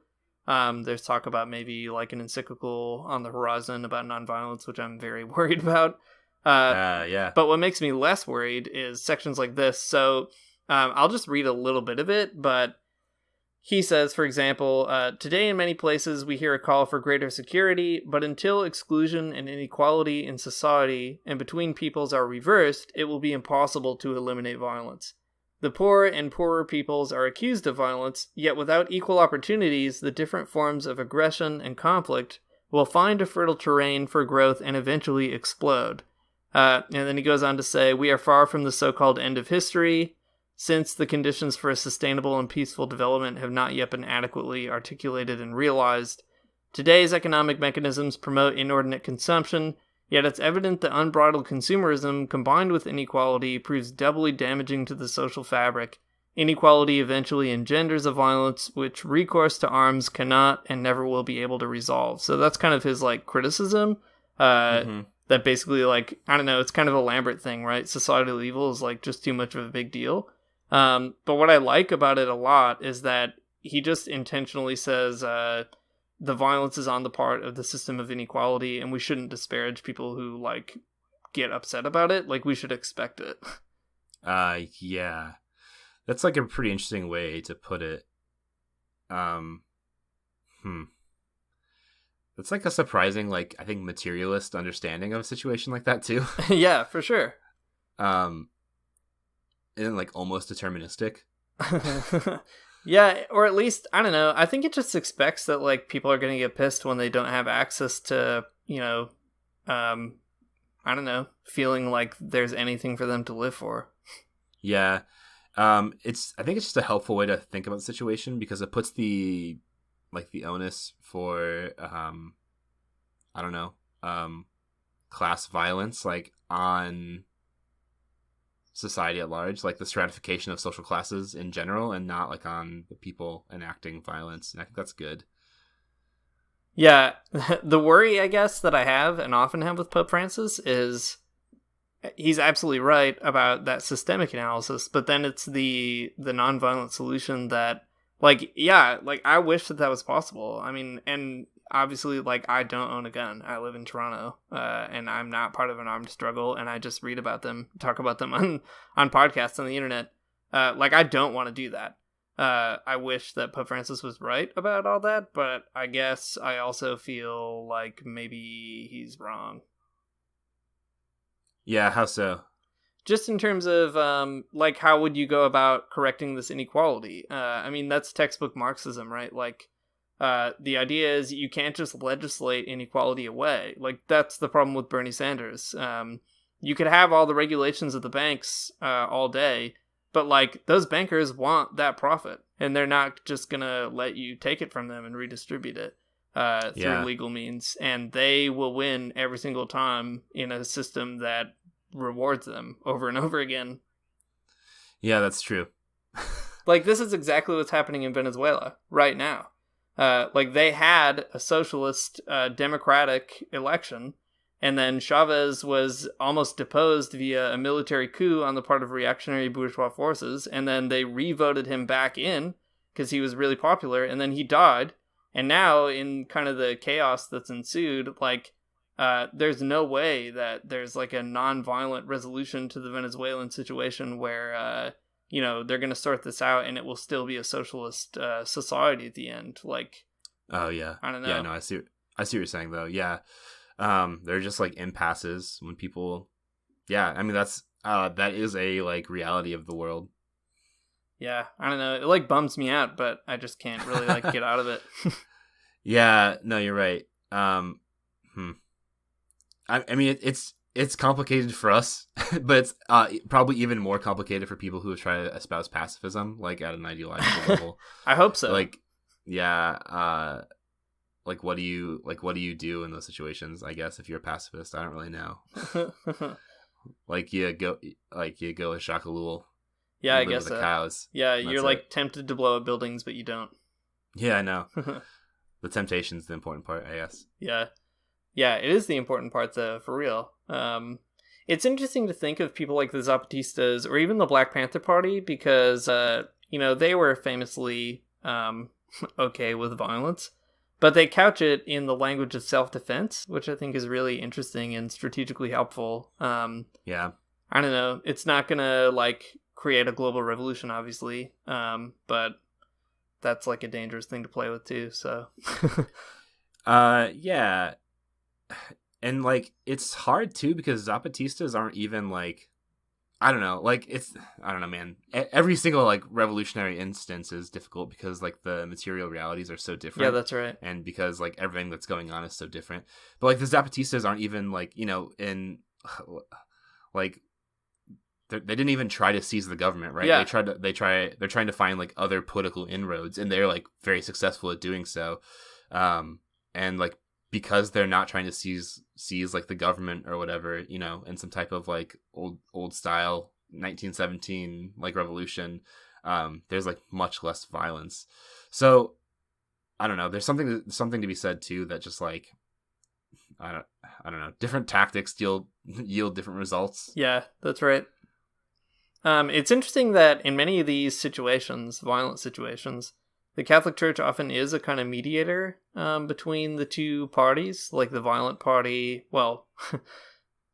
There's talk about maybe like an encyclical on the horizon about nonviolence, which I'm very worried about. Yeah. But what makes me less worried is sections like this. So I'll just read a little bit of it, but he says, for example, today in many places we hear a call for greater security, but until exclusion and inequality in society and between peoples are reversed, it will be impossible to eliminate violence. The poor and poorer peoples are accused of violence, yet without equal opportunities, the different forms of aggression and conflict will find a fertile terrain for growth and eventually explode. And then he goes on to say, we are far from the so-called end of history, since the conditions for a sustainable and peaceful development have not yet been adequately articulated and realized. Today's economic mechanisms promote inordinate consumption, yet it's evident that unbridled consumerism combined with inequality proves doubly damaging to the social fabric. Inequality eventually engenders a violence which recourse to arms cannot and never will be able to resolve. So that's kind of his like criticism. That basically like, I don't know, it's kind of a Lambert thing, right? Societal evil is like just too much of a big deal. But what I like about it a lot is that he just intentionally says the violence is on the part of the system of inequality, and we shouldn't disparage people who like get upset about it. Like we should expect it. Yeah, that's like a pretty interesting way to put it. That's like a surprising, like I think materialist understanding of a situation like that too. Yeah, for sure. Isn't like almost deterministic. Yeah, or at least I don't know. I think it just expects that like people are going to get pissed when they don't have access to, I don't know, feeling like there's anything for them to live for. Yeah. I think it's just a helpful way to think about the situation because it puts the onus for I don't know, class violence like on society at large, like the stratification of social classes in general, and not like on the people enacting violence. And I think that's good. Yeah, the worry, I guess, that I have and often have with Pope Francis is he's absolutely right about that systemic analysis, but then it's the nonviolent solution that, like, yeah, like I wish that was possible. I mean, and obviously, like, I don't own a gun. I live in Toronto, and I'm not part of an armed struggle, and I just read about them, talk about them on podcasts on the internet. Like, I don't want to do that. I wish that Pope Francis was right about all that, but I guess I also feel like maybe he's wrong. Yeah, how so? Just in terms of, like, how would you go about correcting this inequality? I mean, that's textbook Marxism, right? Like, the idea is you can't just legislate inequality away. Like, that's the problem with Bernie Sanders. You could have all the regulations of the banks all day, but, like, those bankers want that profit, and they're not just gonna let you take it from them and redistribute it through legal means, and they will win every single time in a system that rewards them over and over again. Yeah, that's true. Like, this is exactly what's happening in Venezuela right now. Like, they had a socialist democratic election, and then Chavez was almost deposed via a military coup on the part of reactionary bourgeois forces, and then they re-voted him back in because he was really popular, and then he died. And now, in kind of the chaos that's ensued, like, there's no way that there's like a non-violent resolution to the Venezuelan situation where they're going to sort this out and it will still be a socialist society at the end. Like, oh yeah, I don't know. Yeah, no, I see what you're saying though. Yeah, they're just like impasses when people. Yeah, I mean that is a like reality of the world. Yeah, I don't know. It like bums me out, but I just can't really like get out of it. Yeah, no, you're right. I mean, it's complicated for us, but it's probably even more complicated for people who try to espouse pacifism, like at an ideological level. I hope so. Like, yeah, like what do you do in those situations? I guess if you're a pacifist, I don't really know. Like you go with Shakalul. Yeah, You I live guess with the so. cows. Yeah, and you're that's like it. tempted to blow up buildings, but you don't. Yeah, I know. The temptation's the important part, I guess. Yeah. Yeah, it is the important part, though, for real. It's interesting to think of people like the Zapatistas or even the Black Panther Party because, they were famously okay with violence, but they couch it in the language of self-defense, which I think is really interesting and strategically helpful. Yeah. I don't know. It's not going to, create a global revolution, obviously, but that's, a dangerous thing to play with, too, so... Yeah. And it's hard too because Zapatistas aren't even I don't know, I don't know, man. Every single revolutionary instance is difficult because the material realities are so different. Yeah, that's right. And because everything that's going on is so different. But the Zapatistas aren't even in they didn't even try to seize the government, right? Yeah. They're trying to find other political inroads, and they're very successful at doing so. And because they're not trying to seize the government or whatever, in some type of old style 1917 revolution, there's much less violence. So I don't know, there's something to be said too that just I don't know, different tactics yield different results. Yeah, that's right. It's interesting that in many of these situations, violent situations, the Catholic Church often is a kind of mediator between the two parties, like the violent party, well,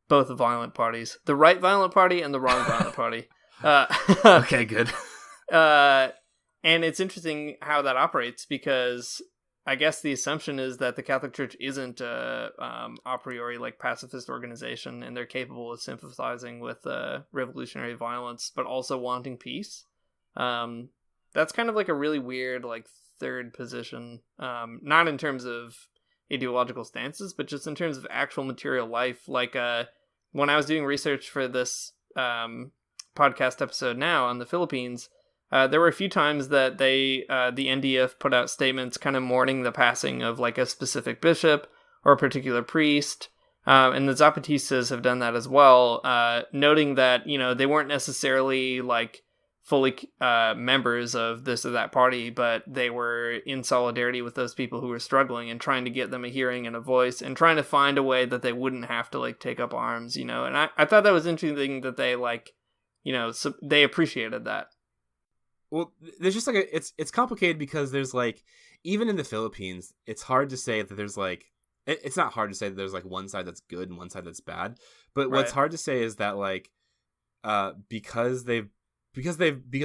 both the violent parties, the right violent party and the wrong violent party. Okay, good. And it's interesting how that operates because I guess the assumption is that the Catholic Church isn't a priori pacifist organization, and they're capable of sympathizing with revolutionary violence, but also wanting peace. That's kind of a really weird third position, not in terms of ideological stances, but just in terms of actual material life. When I was doing research for this podcast episode now on the Philippines, there were a few times that the NDF put out statements kind of mourning the passing of a specific bishop or a particular priest. And the Zapatistas have done that as well, noting that, they weren't necessarily fully members of this or that party, but they were in solidarity with those people who were struggling and trying to get them a hearing and a voice and trying to find a way that they wouldn't have to take up arms, and I thought that was interesting that they so they appreciated that. Well, there's just it's complicated because there's even in the Philippines, it's hard to say that there's it's not hard to say that there's one side that's good and one side that's bad, but Right. What's hard to say is that because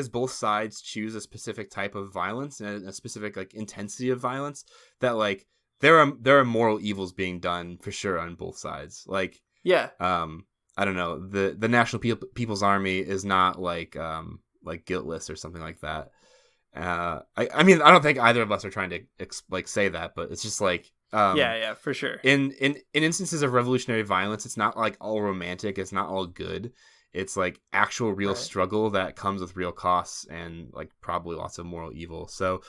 both sides choose a specific type of violence and a specific intensity of violence, that there are moral evils being done for sure on both sides. Yeah. I don't know, the National People's Army is not guiltless or something like that. I mean, I don't think either of us are trying to say that, but it's just Yeah, for sure. In instances of revolutionary violence, it's not all romantic, it's not all good. It's actual real Right. struggle that comes with real costs and probably lots of moral evil. So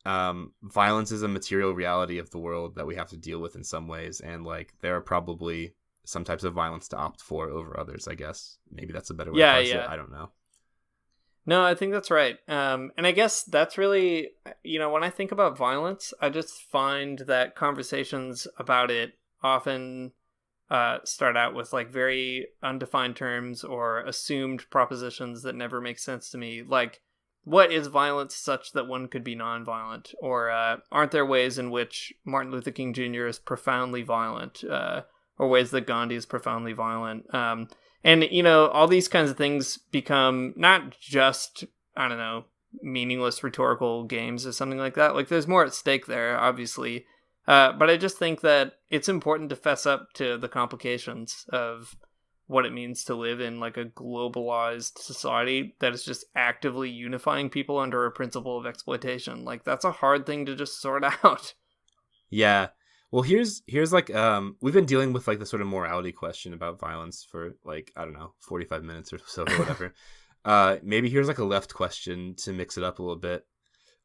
violence is a material reality of the world that we have to deal with in some ways, and there are probably some types of violence to opt for over others, I guess. Maybe that's a better way to parse it. I don't know. No, I think that's right. And I guess that's really, when I think about violence, I just find that conversations about it often start out with very undefined terms or assumed propositions that never make sense to me. What is violence such that one could be nonviolent? Or aren't there ways in which Martin Luther King Jr. is profoundly violent? Or ways that Gandhi is profoundly violent? And, all these kinds of things become not just, I don't know, meaningless rhetorical games or something like that. There's more at stake there, obviously. But I just think that it's important to fess up to the complications of what it means to live in like a globalized society that is just actively unifying people under a principle of exploitation. Like, that's a hard thing to just sort out. Yeah. Well, here's like we've been dealing with like the sort of morality question about violence for like, I don't know, 45 minutes or so or whatever. Maybe here's like a left question to mix it up a little bit.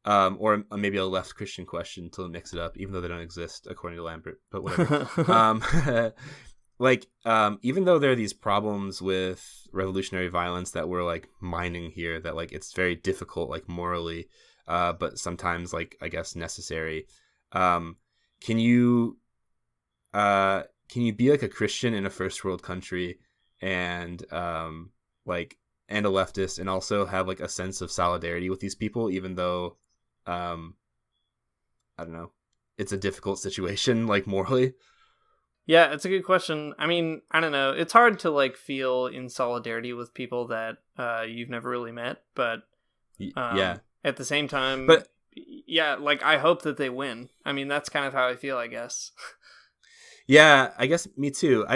Or maybe a left Christian question to mix it up, even though they don't exist according to Lambert, but whatever. Even though there are these problems with revolutionary violence that we're like mining here, that like it's very difficult, like morally, but sometimes like, I guess, necessary. Can you be like a Christian in a first world country and like and a leftist and also have like a sense of solidarity with these people, even though I don't know, it's a difficult situation like morally? Yeah, it's a good question. I mean, I don't know. It's hard to like feel in solidarity with people that you've never really met, but yeah. At the same time, But yeah, like I hope that they win. I mean, that's kind of how I feel, I guess. yeah, I guess me too.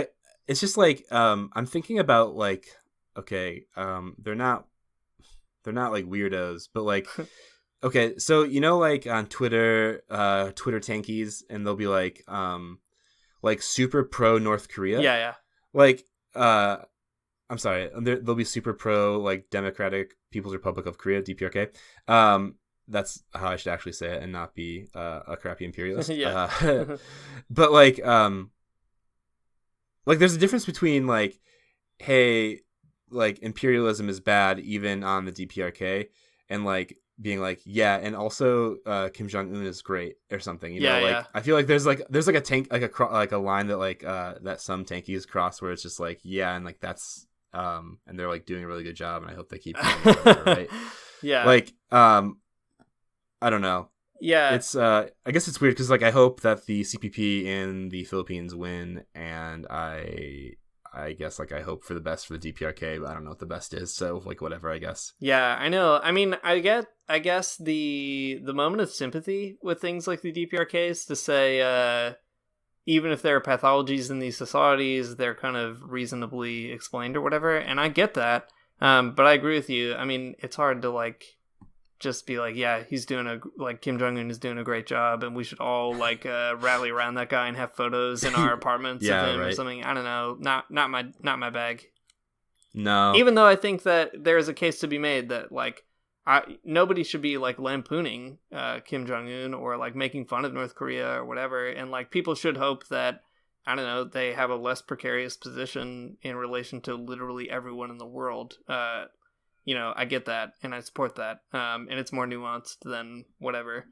It's just like I'm thinking about like, okay, they're not like weirdos, but like okay, so you know, like on Twitter tankies, and they'll be like super pro North Korea. Yeah. Like I'm sorry, they'll be super pro like Democratic People's Republic of Korea, DPRK. That's how I should actually say it, and not be a crappy imperialist. Yeah. But like there's a difference between like, hey, like imperialism is bad even on the DPRK, and like being like, yeah, and also Kim Jong-un is great or something. You know, like yeah. I feel like there's like a tank, like a line that like that some tankies cross where it's just like, yeah, and like that's and they're like doing a really good job, and I hope they keep doing it, whatever, right? Yeah. Like I don't know. Yeah. It's I guess it's weird because like I hope that the CPP in the Philippines win, and I guess like I hope for the best for the DPRK, but I don't know what the best is, so like whatever, I guess. Yeah, I know. I mean, I guess the moment of sympathy with things like the DPRK is to say even if there are pathologies in these societies, they're kind of reasonably explained or whatever, and I get that. But I agree with you. I mean, it's hard to like just be like, yeah, Kim Jong-un is doing a great job, and we should all like rally around that guy and have photos in our apartments of him, right, or something. I don't know, not my bag. No. Even though I think that there is a case to be made that like nobody should be like lampooning Kim Jong-un or like making fun of North Korea or whatever, and like people should hope that, I don't know, they have a less precarious position in relation to literally everyone in the world. You know, I get that, and I support that, and it's more nuanced than whatever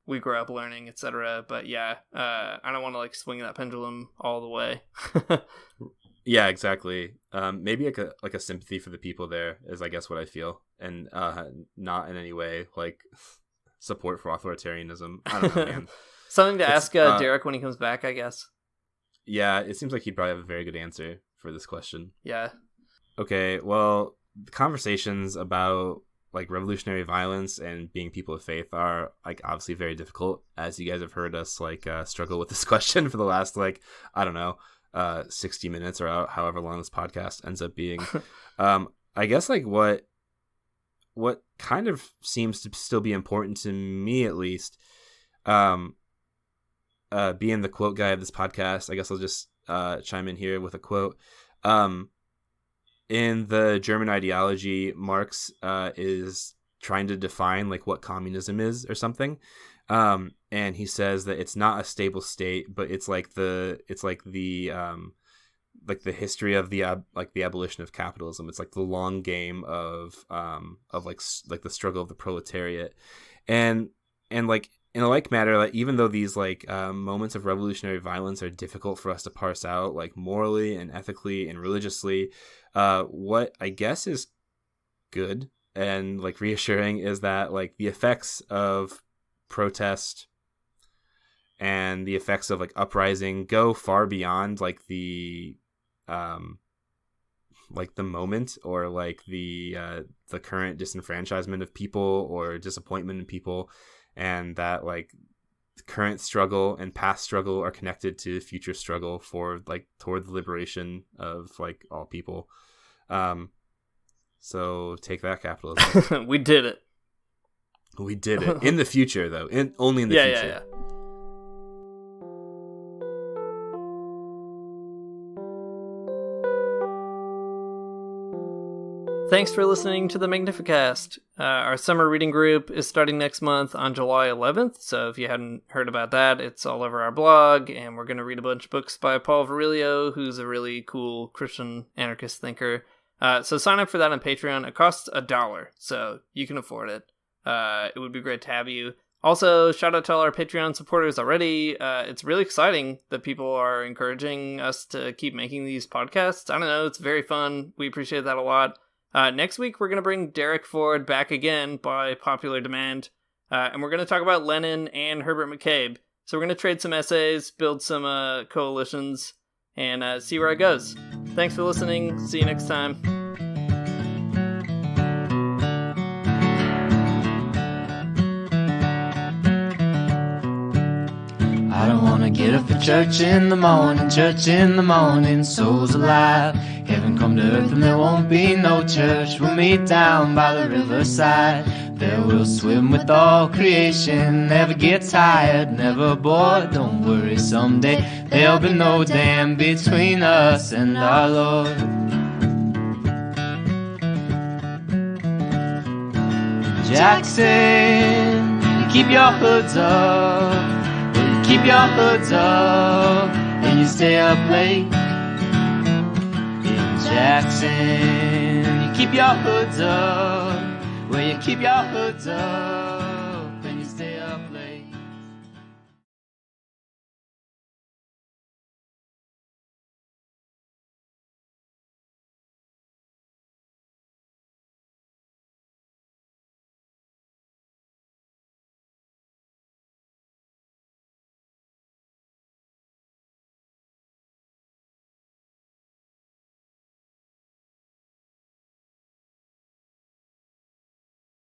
we grew up learning, etc. But yeah, I don't want to like swing that pendulum all the way. Yeah, exactly. Maybe like a sympathy for the people there is, I guess, what I feel, and not in any way like support for authoritarianism. I don't know, man. Something to ask Derek when he comes back, I guess. Yeah, it seems like he'd probably have a very good answer for this question. Yeah. Okay, well, the conversations about like revolutionary violence and being people of faith are like obviously very difficult, as you guys have heard us like struggle with this question for the last like, I don't know, 60 minutes or however long this podcast ends up being. I guess like what kind of seems to still be important to me, at least, being the quote guy of this podcast, I guess I'll just chime in here with a quote. In the German ideology, Marx is trying to define like what communism is or something, and he says that it's not a stable state, but it's like the history of the abolition of capitalism. It's like the long game of like the struggle of the proletariat, and like in a like matter, like even though these like moments of revolutionary violence are difficult for us to parse out like morally and ethically and religiously, what I guess is good and like reassuring is that like the effects of protest and the effects of like uprising go far beyond like the moment or like the current disenfranchisement of people or disappointment in people, and that like current struggle and past struggle are connected to future struggle for toward the liberation of all people. So take that, capitalism. We did it. We did it in the future, though. Only in the future. Yeah. Thanks for listening to the Magnificast. Our summer reading group is starting next month on July 11th, so if you hadn't heard about that, it's all over our blog, and we're going to read a bunch of books by Paul Virilio, who's a really cool Christian anarchist thinker. So sign up for that on Patreon. It costs $1, so you can afford it. It would be great to have you. Also, shout out to all our Patreon supporters already. It's really exciting that people are encouraging us to keep making these podcasts. I don't know, it's very fun. We appreciate that a lot. Next week, we're going to bring Derek Ford back again by popular demand, and we're going to talk about Lenin and Herbert McCabe. So we're going to trade some essays, build some coalitions, and see where it goes. Thanks for listening. See you next time. I don't wanna get up for church in the morning, souls alive. Heaven come to earth and there won't be no church. We'll meet down by the riverside. There we'll swim with all creation. Never get tired, never bored. Don't worry, someday there'll be no dam between us and our Lord. Jackson, you keep your hoods up. Keep your hoods up and you stay up late. In Jackson, you keep your hoods up. Well, you keep your hoods up.